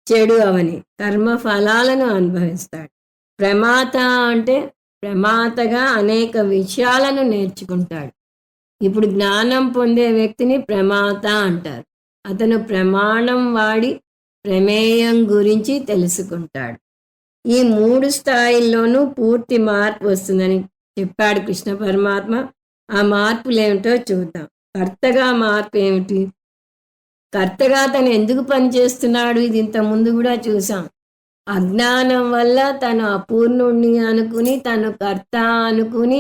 చెడు అవని కర్మ ఫలాలను అనుభవిస్తాడు. ప్రమాత అంటే ప్రమాతగా అనేక విషయాలను నేర్చుకుంటాడు. ఇప్పుడు జ్ఞానం పొందే వ్యక్తిని ప్రమాత అంటారు. అతను ప్రమాణం వాడి ప్రమేయం గురించి తెలుసుకుంటాడు. ఈ 3 స్థాయిల్లోనూ పూర్తి మార్పు వస్తుందని చెప్పాడు కృష్ణ పరమాత్మ. ఆ మార్పులు ఏమిటో చూద్దాం. కర్తగా మార్పు ఏమిటి? కర్తగా తను ఎందుకు పనిచేస్తున్నాడు? ఇది ఇంత ముందు కూడా చూసాం. అజ్ఞానం వల్ల తను అపూర్ణుణ్ణి అనుకుని తను కర్త అనుకుని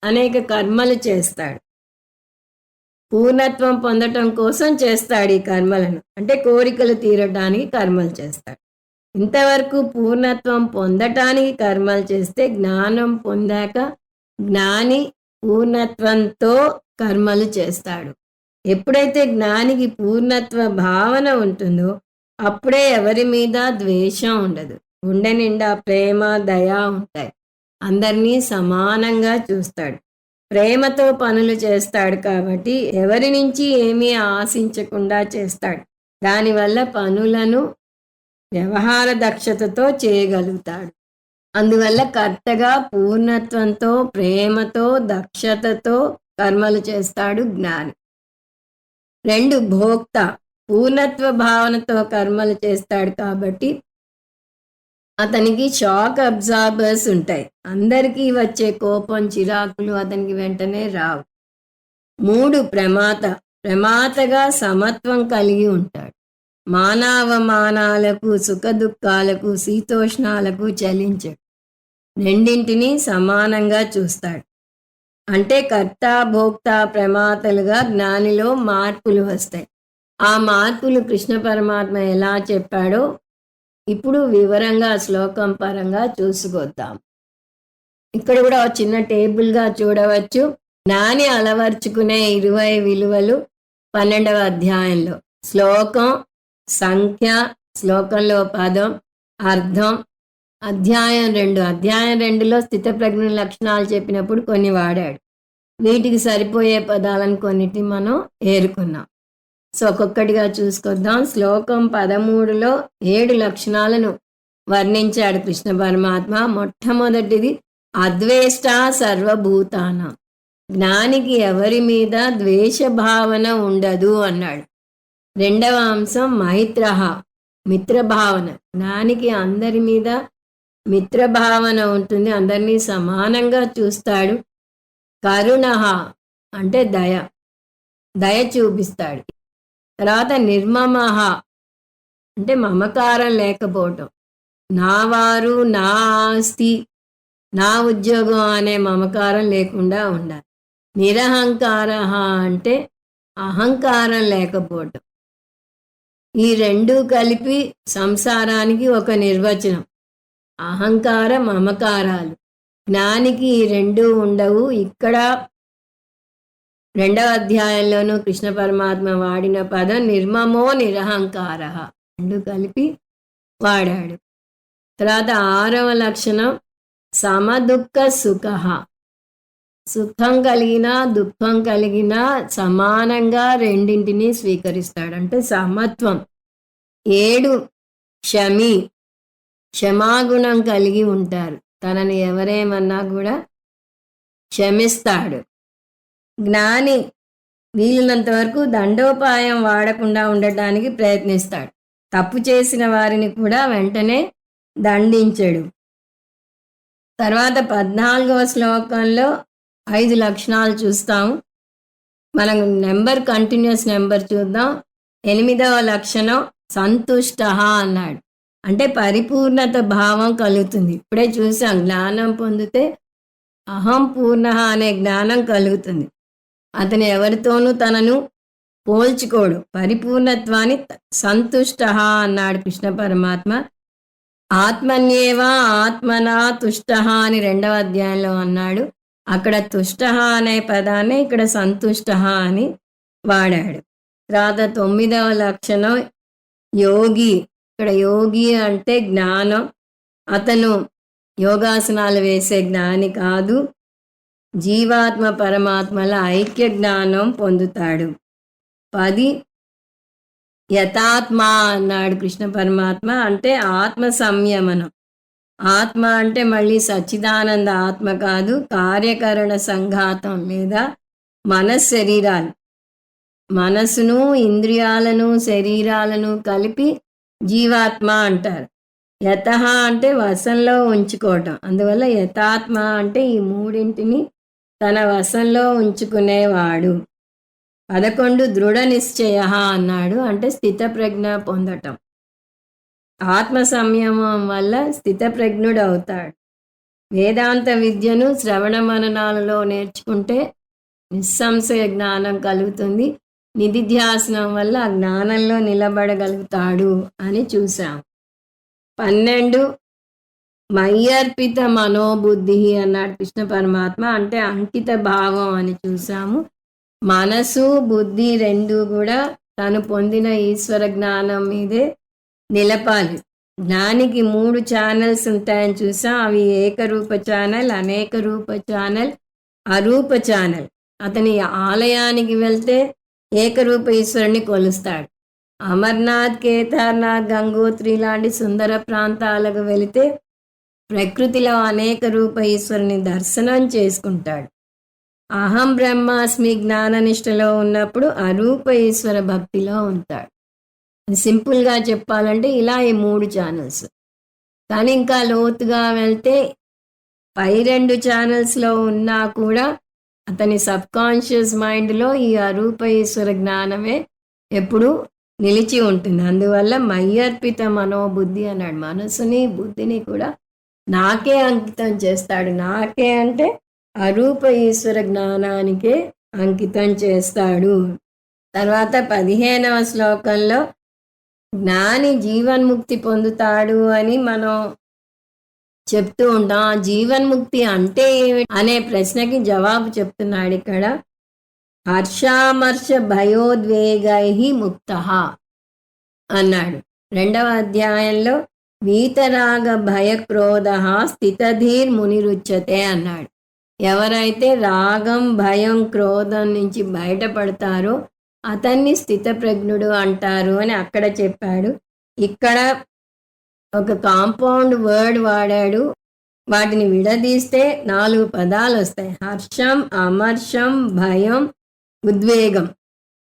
అనేక కర్మలు చేస్తాడు. పూర్ణత్వం పొందటం కోసం చేస్తాడు ఈ కర్మలను. అంటే కోరికలు తీరటానికి కర్మలు చేస్తాడు. ఇంతవరకు పూర్ణత్వం పొందటానికి కర్మలు చేస్తే జ్ఞానం పొందాక జ్ఞాని పూర్ణత్వంతో కర్మలు చేస్తాడు. ఎప్పుడైతే జ్ఞానికి పూర్ణత్వ భావన ఉంటుందో అప్పుడే ఎవరి మీద ద్వేషం ఉండదు. గుండె నిండా ప్రేమ, దయ ఉంటాయి. అందరినీ సమానంగా చూస్తాడు. ప్రేమతో పనులు చేస్తాడు కాబట్టి ఎవరి నుంచి ఏమీ ఆశించకుండా చేస్తాడు. దానివల్ల పనులను వ్యవహార దక్షతతో చేయగలుగుతాడు. అందువల్ల కర్తగా పూర్ణత్వంతో, ప్రేమతో, దక్షతతో కర్మలు చేస్తాడు జ్ఞాని. 2 భోక్త పూర్ణత్వ భావనతో కర్మలు చేస్తాడు కాబట్టి అతనికి షాక్ అబ్జార్బర్స్ ఉంటాయి. అందరికీ వచ్చే కోపం, చిరాకులు అతనికి వెంటనే రావు. 3 ప్రమాత ప్రమాతగా సమత్వం కలిగి ఉంటాడు. మానవమానాలకు, సుఖ దుఃఖాలకు, శీతోష్ణాలకు చలించడు. రెండింటినీ సమానంగా చూస్తాడు. అంటే కర్త, భోక్త, ప్రమాతలుగా జ్ఞానిలో మార్పులు వస్తాయి. ఆ మార్పులు కృష్ణ పరమాత్మ ఎలా చెప్పాడో ఇప్పుడు వివరంగా శ్లోకం పరంగా చూసుకొద్దాం. ఇక్కడ కూడా ఒక చిన్న టేబుల్గా చూడవచ్చు. జ్ఞాని అలవర్చుకునే 20 విలువలు 12వ అధ్యాయంలో శ్లోకం, సంఖ్య, శ్లోకంలో పదం, అర్థం. అధ్యాయం 2లో స్థితప్రజ్ఞ లక్షణాలు చెప్పినప్పుడు కొన్ని వాడాడు. వీటికి సరిపోయే పదాలను కొన్నిటిని మనం ఏరుకున్నాం. సో ఒక్కొక్కటిగా చూసుకొద్దాం. శ్లోకం 13లో 7 లక్షణాలను వర్ణించాడు కృష్ణ పరమాత్మ. మొట్టమొదటిది అద్వేష్ట సర్వభూతానాం. జ్ఞానికి ఎవరి మీద ద్వేష భావన ఉండదు అన్నాడు. 2వ అంశం మైత్రః, మిత్రభావన. జ్ఞానికి అందరి మీద మిత్రభావన ఉంటుంది, అందరినీ సమానంగా చూస్తాడు. కరుణః అంటే దయ, దయ చూపిస్తాడు. తర్వాత నిర్మమః అంటే మమకారం లేకపోవటం. నా వారు, నా ఆస్తి, నా ఉద్యోగం అనే మమకారం లేకుండా ఉండాలి. నిరహంకారః అంటే అహంకారం లేకపోవటం. ఈ 2 కలిపి సంసారానికి ఒక నిర్వచనం. అహంకార, మమకారాలు. జ్ఞానికి ఈ 2 ఉండవు. ఇక్కడ 2వ అధ్యాయంలోనూ కృష్ణ పరమాత్మ వాడిన పదం నిర్మమో నిరహంకారః, 2 కలిపి వాడాడు. తర్వాత 6వ లక్షణం సమదుఃఖ సుఖః. సుఖం కలిగినా దుఃఖం కలిగినా సమానంగా రెండింటినీ స్వీకరిస్తాడు. అంటే సమత్వం. 7 క్షమి, క్షమాగుణం కలిగి ఉంటారు. తనని ఎవరేమన్నా కూడా క్షమిస్తాడు. జ్ఞాని వీలున్నంత వరకు దండోపాయం వాడకుండా ఉండటానికి ప్రయత్నిస్తాడు. తప్పు చేసిన వారిని కూడా వెంటనే దండించడు. తర్వాత 14వ శ్లోకంలో 5 లక్షణాలు చూస్తాము. మనం కంటిన్యూస్ నెంబర్ చూద్దాం. 8వ లక్షణం సంతుష్ట అన్నాడు. అంటే పరిపూర్ణత భావం కలుగుతుంది. ఇప్పుడే చూసాం, జ్ఞానం పొందితే అహం పూర్ణ అనే జ్ఞానం కలుగుతుంది. అతను ఎవరితోనూ తనను పోల్చుకోడు. పరిపూర్ణత్వాన్ని సంతుష్ట అన్నాడు కృష్ణ పరమాత్మ. ఆత్మన్యేవా ఆత్మనా తుష్ట అని 2వ అధ్యాయంలో అన్నాడు. అక్కడ తుష్ట అనే పదాన్ని ఇక్కడ సంతుష్ట అని వాడాడు. తర్వాత 9వ లక్షణం యోగి. ఇక్కడ యోగి అంటే జ్ఞానం. అతను యోగాసనాలు వేసే జ్ఞాని కాదు, జీవాత్మ పరమాత్మల ఐక్య జ్ఞానం పొందుతాడు. 10 యథాత్మ అన్నాడు కృష్ణ పరమాత్మ. అంటే ఆత్మ సంయమనం. ఆత్మ అంటే మళ్ళీ సచ్చిదానంద ఆత్మ కాదు, కార్యకరణ సంఘాతం లేదా శరీరాలు. మనసును, ఇంద్రియాలను, శరీరాలను కలిపి జీవాత్మ అంటారు. యత అంటే వశంలో ఉంచుకోవటం. అందువల్ల యథాత్మ అంటే ఈ మూడింటిని తన వశంలో ఉంచుకునేవాడు. 11 దృఢ నిశ్చయ అన్నాడు. అంటే స్థితప్రజ్ఞ పొందటం. ఆత్మ సంయమం వల్ల స్థితప్రజ్ఞుడు అవుతాడు. వేదాంత విద్యను శ్రవణ మననాలలో నేర్చుకుంటే నిస్సంశయ జ్ఞానం కలుగుతుంది. నిధిధ్యాసనం వల్ల ఆ జ్ఞానంలో నిలబడగలుగుతాడు అని చూసాం. 12 మయ్యర్పిత మనోబుద్ధి అన్నాడు కృష్ణ పరమాత్మ. అంటే అంకిత భావం అని చూసాము. మనసు, బుద్ధి రెండు కూడా తను పొందిన ఈశ్వర జ్ఞానం మీదే నిలపాలి. జ్ఞానికి 3 ఛానల్స్ ఉంటాయని చూసాం. అవి ఏకరూప ఛానల్, అనేక రూప ఛానల్, అరూప ఛానల్. అతని ఆలయానికి వెళ్తే ఏకరూప ఈశ్వరుని కొలుస్తాడు. అమర్నాథ్, కేదార్నాథ్, గంగోత్రి లాంటి సుందర ప్రాంతాలకు వెళితే ప్రకృతిలో అనేక రూప ఈశ్వరుని దర్శనం చేసుకుంటాడు. అహం బ్రహ్మాస్మి జ్ఞాననిష్టలో ఉన్నప్పుడు అరూప ఈశ్వర భక్తిలో ఉంటాడు. సింపుల్గా చెప్పాలంటే ఇలా ఈ 3 ఛానల్స్. కానీ ఇంకా లోతుగా వెళ్తే పై 2 ఛానల్స్లో ఉన్నా కూడా అతని సబ్కాన్షియస్ మైండ్లో ఈ అరూప ఈశ్వర జ్ఞానమే ఎప్పుడు నిలిచి ఉంటుంది. అందువల్ల మయ్యర్పిత మనోబుద్ధి అన్నాడు. మనసుని, బుద్ధిని కూడా నాకే అంకితం చేస్తాడు. నాకే అంటే అరూప ఈశ్వర జ్ఞానానికే అంకితం చేస్తాడు. తర్వాత 15వ శ్లోకంలో జ్ఞాని జీవన్ముక్తి పొందుతాడు అని మనం చెప్తూ ఉంటాం. ఆ జీవన్ముక్తి అంటే ఏమిటి అనే ప్రశ్నకి జవాబు చెప్తున్నాడు ఇక్కడ. హర్షామర్ష భయోద్వేగై ముక్త అన్నాడు. 2వ అధ్యాయంలో వీతరాగ భయక్రోధ స్థితధీర్ మునిరుచ్యతే అన్నాడు. ఎవరైతే రాగం, భయం, క్రోధం నుంచి బయటపడతారో అతన్ని స్థితప్రజ్ఞుడు అంటారు అని అక్కడ చెప్పాడు. ఇక్కడ ఒక కాంపౌండ్ వర్డ్ వాడాడు. వాటిని విడదీస్తే 4 పదాలు వస్తాయి. హర్షం, అమర్షం, భయం, ఉద్వేగం.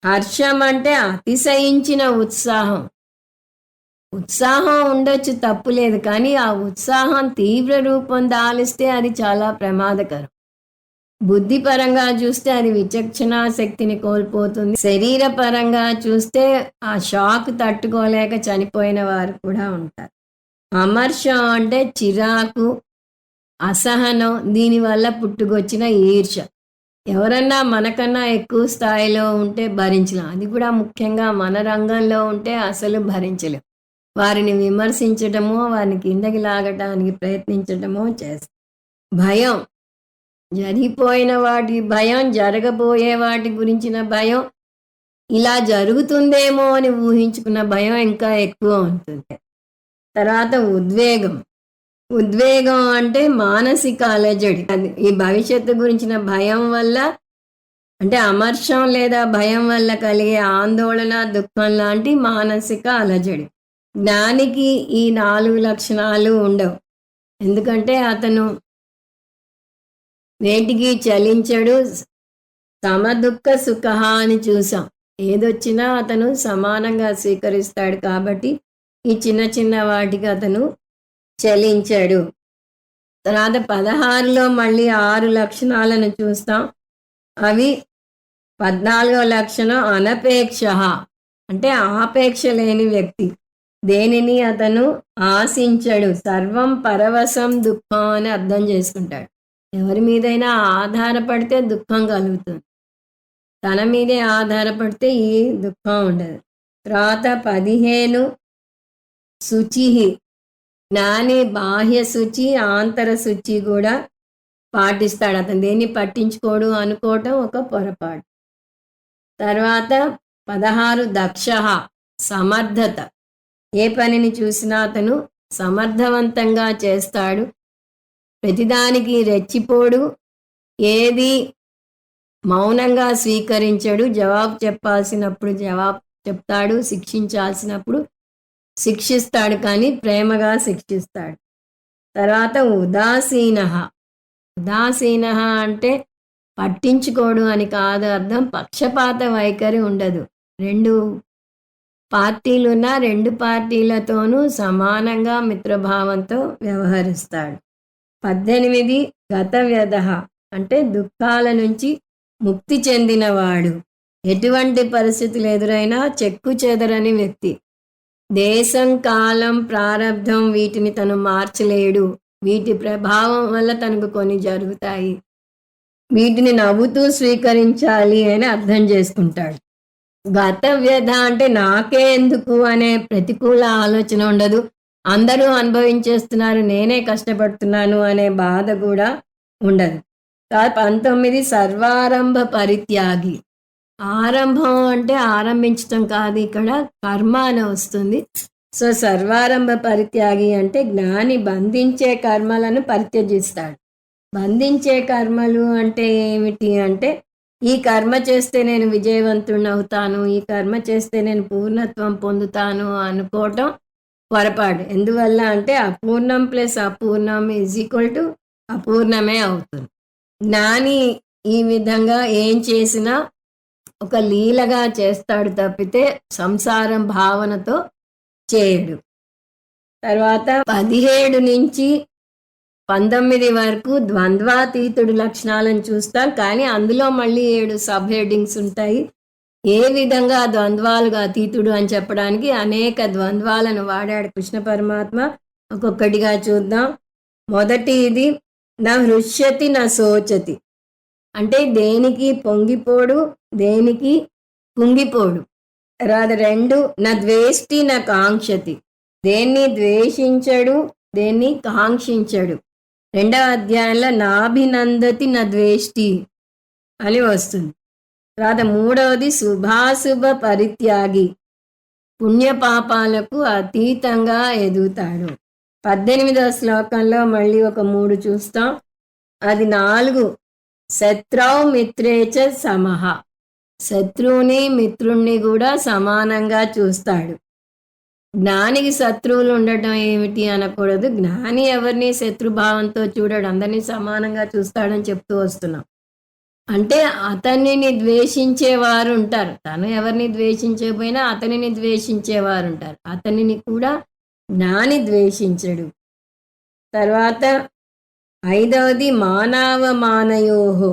హర్షం అంటే అతిశయించిన ఉత్సాహం. ఉత్సాహం ఉండొచ్చు, తప్పులేదు. కానీ ఆ ఉత్సాహం తీవ్ర రూపం దాలిస్తే అది చాలా ప్రమాదకరం. బుద్ధిపరంగా చూస్తే అది విచక్షణా శక్తిని కోల్పోతుంది. శరీరపరంగా చూస్తే ఆ షాక్ తట్టుకోలేక చనిపోయిన వారు కూడా ఉంటారు. అమర్షం అంటే చిరాకు, అసహనం, దీనివల్ల పుట్టుకొచ్చిన ఈర్ష. ఎవరన్నా మనకన్నా ఎక్కువ స్థాయిలో ఉంటే భరించలేం. అది కూడా ముఖ్యంగా మన రంగంలో ఉంటే అసలు భరించలేం. వారిని విమర్శించటమో, వారిని కిందకి లాగటానికి ప్రయత్నించటమో చేస్తాం. భయం, జరిగిపోయిన వాటి భయం, జరగబోయే వాటి గురించిన భయం, ఇలా జరుగుతుందేమో అని ఊహించుకున్న భయం ఇంకా ఎక్కువ ఉంటుంది. తర్వాత ఉద్వేగం, ఉద్వేగం అంటే మానసిక అలజడి. అది ఈ భవిష్యత్తు గురించిన భయం వల్ల, అంటే అమర్షం లేదా భయం వల్ల కలిగే ఆందోళన, దుఃఖం లాంటి మానసిక అలజడి. జ్ఞానికి ఈ 4 లక్షణాలు ఉండవు. ఎందుకంటే అతను వేటికి చలించడు. సమదుఃఖ సుఖః అని చూసాం. ఏదొచ్చినా అతను సమానంగా స్వీకరిస్తాడు కాబట్టి ఈ చిన్న చిన్న వాటికి అతను చలించడు. తర్వాత 16లో మళ్ళీ 6 లక్షణాలను చూస్తాం. అవి 14వ లక్షణం అనపేక్ష, అంటే ఆపేక్ష లేని వ్యక్తి. దేనిని అతను ఆశించడు. సర్వం పరవశం దుఃఖం అని అర్థం చేసుకుంటాడు. ఎవరి మీదైనా ఆధారపడితే దుఃఖం కలుగుతుంది, తన మీదే ఆధారపడితే ఈ దుఃఖం ఉండదు. తర్వాత 15 శుచి. జ్ఞాని బాహ్య శుచి, ఆంతర శుచి కూడా పాటిస్తాడు. అతను దేన్ని పట్టించుకోడు అనుకోవటం ఒక పొరపాటు. తర్వాత 16 దక్ష, సమర్థత. ఏ పనిని చూసినా అతను సమర్థవంతంగా చేస్తాడు. ప్రతిదానికి రెచ్చిపోడు. ఏది మౌనంగా స్వీకరించడు. జవాబు చెప్పాల్సినప్పుడు జవాబు చెప్తాడు, శిక్షించాల్సినప్పుడు శిక్షిస్తాడు, కానీ ప్రేమగా శిక్షిస్తాడు. తర్వాత ఉదాసీన. ఉదాసీన అంటే పట్టించుకోడు అని కాదు అర్థం. పక్షపాత వైఖరి ఉండదు. 2 పార్టీలున్నా 2 పార్టీలతోనూ సమానంగా మిత్రభావంతో వ్యవహరిస్తాడు. 18 గతవ్యధ, అంటే దుఃఖాల నుంచి ముక్తి చెందినవాడు. ఎటువంటి పరిస్థితులు ఎదురైనా చెక్కు చెదరని వ్యక్తి. దేశం, కాలం, ప్రారబ్ధం వీటిని తను మార్చలేడు. వీటి ప్రభావం వల్ల తనకు కొన్ని జరుగుతాయి, వీటిని నవ్వుతూ స్వీకరించాలి అని అర్థం చేసుకుంటాడు. గతవ్యధ అంటే నాకే ఎందుకు అనే ప్రతికూల ఆలోచన ఉండదు. అందరూ అనుభవించేస్తున్నారు, నేనే కష్టపడుతున్నాను అనే బాధ కూడా ఉండదు. 19 సర్వారంభ పరిత్యాగి. ఆరంభం అంటే ఆరంభించటం కాదు, ఇక్కడ కర్మ అని వస్తుంది. సో సర్వారంభ పరిత్యాగి అంటే జ్ఞాని బంధించే కర్మలను పరిత్యజిస్తాడు. బంధించే కర్మలు అంటే ఏమిటి అంటే, ఈ కర్మ చేస్తే నేను విజయవంతుడిని అవుతాను, ఈ కర్మ చేస్తే నేను పూర్ణత్వం పొందుతాను అనుకోవటం పొరపాటు. ఎందువల్ల అంటే అపూర్ణం ప్లస్ అపూర్ణం = అపూర్ణమే అవుతుంది. జ్ఞాని ఈ విధంగా ఏం చేసినా ఒక లీలగా చేస్తాడు తప్పితే సంసారం భావనతో చేయడు. తర్వాత 17 నుంచి 19 వరకు ద్వంద్వాతీతుడి లక్షణాలను చూస్తాం, కానీ అందులో మళ్ళీ 7 సబ్ హెడ్డింగ్స్ ఉంటాయి. ఏ విధంగా ద్వంద్వాలుగా అతీతుడు అని చెప్పడానికి అనేక ద్వంద్వాలను వాడాడు కృష్ణ పరమాత్మ. ఒక్కొక్కటిగా చూద్దాం. మొదటిది నా హృష్యతి నా శోచతి, అంటే దేనికి పొంగిపోడు, దేనికి కుంగిపోడు. తర్వాత 2 నా ద్వేష్టి నా కాంక్షతి, దేన్ని ద్వేషించడు, దేన్ని కాంక్షించడు. 2వ అధ్యాయంలో నాభినందతి నా ద్వేష్టి అని వస్తుంది. తర్వాత 3వది శుభాశుభ పరిత్యాగి, పుణ్యపాపాలకు అతీతంగా ఎదుగుతాడు. 18వ శ్లోకంలో మళ్ళీ ఒక 3 చూస్తాం. అది 4 శత్రౌ మిత్రేచ సమః, శత్రువుని మిత్రుణ్ణి కూడా సమానంగా చూస్తాడు. జ్ఞానికి శత్రువులు ఉండటం ఏమిటి అనకూడదు. జ్ఞాని ఎవరిని శత్రుభావంతో చూడడు, అందరినీ సమానంగా చూస్తాడని చెప్తూ వస్తున్నాం. అంటే అతనిని ద్వేషించేవారు ఉంటారు, తను ఎవరిని ద్వేషించకపోయినా అతనిని ద్వేషించేవారు ఉంటారు. అతనిని కూడా జ్ఞాని ద్వేషించడు. తర్వాత 5వది మానవమానయోహో,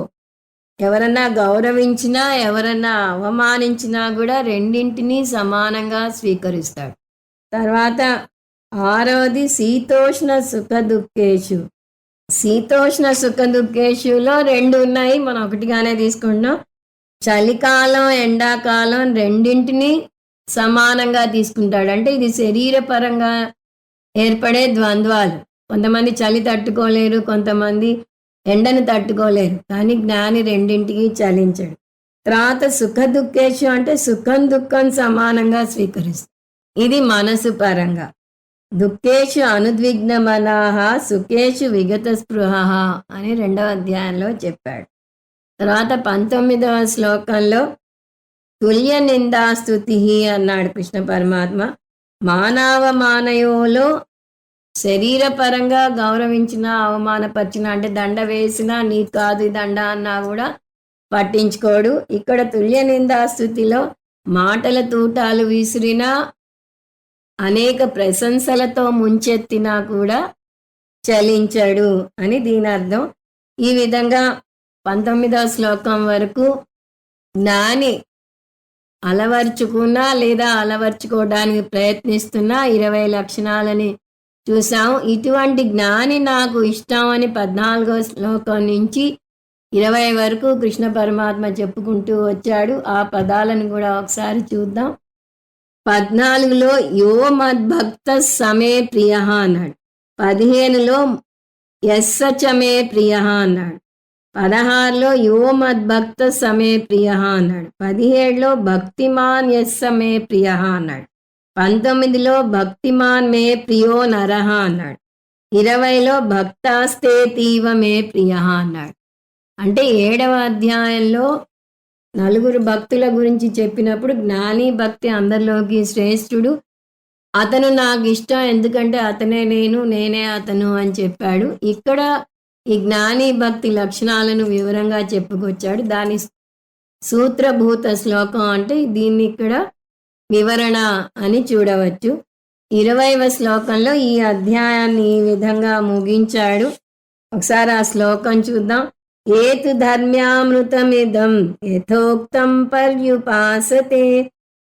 ఎవరన్నా గౌరవించినా ఎవరన్నా అవమానించినా కూడా రెండింటినీ సమానంగా స్వీకరిస్తాడు. తర్వాత 6వది శీతోష్ణ సుఖ దుఃఖేషు. శీతోష్ణ సుఖ దుఃఖేషులో 2 ఉన్నాయి, మనం ఒకటిగానే తీసుకుంటున్నాం. చలికాలం, ఎండాకాలం రెండింటినీ సమానంగా తీసుకుంటాడు. అంటే ఇది శరీరపరంగా ఏర్పడే ద్వంద్వాలు. కొంతమంది చలి తట్టుకోలేరు, కొంతమంది ఎండను తట్టుకోలేరు, కానీ జ్ఞాని రెండింటికి చలించడు. తర్వాత సుఖ దుఃఖేషు అంటే సుఖం దుఃఖం సమానంగా స్వీకరిస్తాడు. ఇది మనసు పరంగా. దుఃఖేషు అనుద్విగ్నమనాః సుఖేషు విగత స్పృహః అని 2వ అధ్యాయంలో చెప్పాడు. తర్వాత 19వ శ్లోకంలో తుల్య నిందాస్తుతి అన్నాడు కృష్ణ పరమాత్మ. మానవమానయోలో శరీరపరంగా గౌరవించిన అవమానపరిచిన అంటే దండ వేసినా నీ కాదు ఈ దండ అన్నా కూడా పట్టించుకోడు. ఇక్కడ తుల్య నిందాస్తుతిలో మాటల తూటాలు విసిరినా అనేక ప్రశంసలతో ముంచెత్తినా కూడా చలించడు అని దీని అర్థం. ఈ విధంగా 19వ శ్లోకం వరకు జ్ఞాని అలవర్చుకున్నా లేదా అలవర్చుకోవడానికి ప్రయత్నిస్తున్నా 20 లక్షణాలని చూసాం. ఇటువంటి జ్ఞాని నాకు ఇష్టం అని 14వ శ్లోకం నుంచి 20 వరకు కృష్ణ పరమాత్మ చెప్పుకుంటూ వచ్చాడు. ఆ పదాలను కూడా ఒకసారి చూద్దాం. 14లో యో మద్భక్త సమే ప్రియ అన్నాడు. 15లో యస్సచమే ప్రియ అన్నాడు. 16లో యో మద్భక్త సమే ప్రియ అన్నాడు. 17లో భక్తిమాన్ యస్సమే ప్రియ అన్నాడు. 19లో భక్తిమాన్ మే ప్రియో నరహ అన్నాడు. 20లో భక్తాస్తేతీవ మే ప్రియ అన్నాడు. అంటే 7వ అధ్యాయంలో 4 భక్తుల గురించి చెప్పినప్పుడు జ్ఞాని భక్తి అందరిలోకి శ్రేష్ఠుడు, అతను నాకు ఇష్టం ఎందుకంటే అతనే నేను నేనే అతను అని చెప్పాడు. ఇక్కడ ఈ జ్ఞాని భక్తి లక్షణాలను వివరంగా చెప్పుకొచ్చాడు. దాని సూత్రభూత శ్లోకం అంటే దీన్ని ఇక్కడ వివరణ అని చూడవచ్చు. 20వ శ్లోకంలో ఈ అధ్యాయాన్ని ఈ విధంగా ముగించాడు. ఒకసారి ఆ శ్లోకం చూద్దాం. ఏతు ధర్మ్యామృతమిదం యథోక్తం పర్యుపాసతే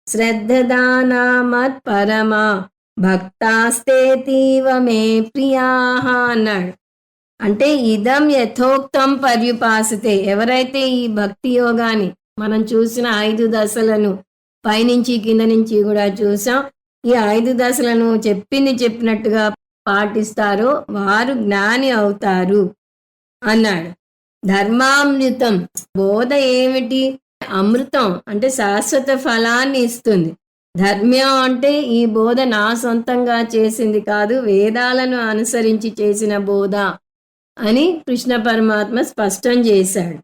శ్రద్ధదానా మత్పరమా భక్తాస్తేతీవ మే ప్రియాః అన్నాడు. అంటే ఇదం యథోక్తం పర్యుపాసతే, ఎవరైతే ఈ భక్తి యోగాన్ని మనం చూసిన 5 దశలను పైనుంచి కింద నుంచి కూడా చూసాం, ఈ 5 దశలను చెప్పినట్టుగా పాటిస్తారో వారు జ్ఞాని అవుతారు అన్నాడు. ధర్మామృతం బోధ ఏమిటి? అమృతం అంటే శాశ్వత ఫలాన్ని ఇస్తుంది. ధర్మ్యం అంటే ఈ బోధ నా సొంతంగా చేసింది కాదు, వేదాలను అనుసరించి చేసిన బోధ అని కృష్ణ పరమాత్మ స్పష్టం చేశాడు.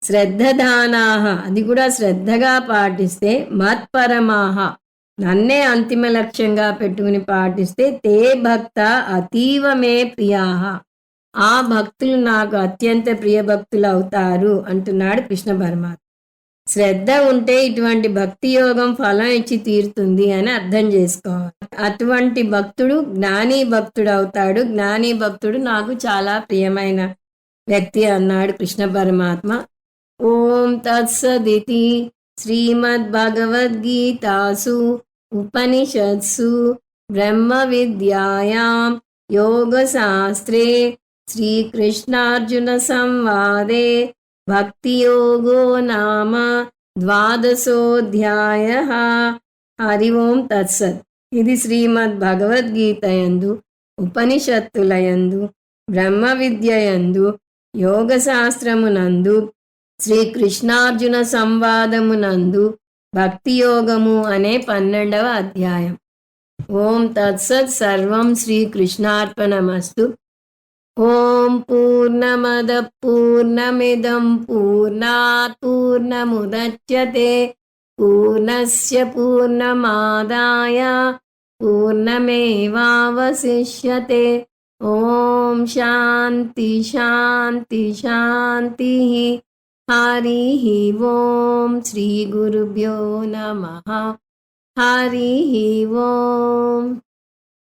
శ్రద్ధదానాహ అది కూడా శ్రద్ధగా పాటిస్తే, మత్పరమాహ నన్నే అంతిమ లక్ష్యంగా పెట్టుకుని పాటిస్తే, తే భక్త అతీవ మే ప్రియాహ ఆ భక్తులు నాకు అత్యంత ప్రియ భక్తులు అవుతారు అంటున్నాడు కృష్ణ పరమాత్మ. శ్రద్ధ ఉంటే ఇటువంటి భక్తి యోగం ఫలం ఇచ్చి తీరుతుంది అని అర్థం చేసుకోవాలి. అటువంటి భక్తుడు జ్ఞాని భక్తుడు అవుతాడు. జ్ఞాని భక్తుడు నాకు చాలా ప్రియమైన వ్యక్తి అన్నాడు కృష్ణ పరమాత్మ. ఓం తత్సదితి శ్రీమద్భగవద్గీతాసు ఉపనిషత్సు బ్రహ్మ విద్యాయాం యోగశాస్త్రే శ్రీకృష్ణార్జున సంవాదే భక్తియోగో నామ 12ోऽధ్యాయః. హరి ఓం తత్సత్. ఇది శ్రీమద్ భగవద్గీతయందు ఉపనిషత్తులయందు బ్రహ్మ విద్యయందు యోగశాస్త్రమునందు శ్రీకృష్ణార్జున సంవాదమునందు భక్తియోగము అనే 12వ అధ్యాయం. ఓం తత్సత్. సర్వం శ్రీకృష్ణార్పణమస్తు. ఓం పూర్ణమద పూర్ణమిదం పూర్ణాత్ పూర్ణముదచ్యతే పూర్ణస్య పూర్ణమాదాయ పూర్ణమేవావశిష్యతే. ఓం శాంతి శాంతి శాంతి. హరి ఓం. శ్రీ గురుభ్యో నమః. హరి ఓం.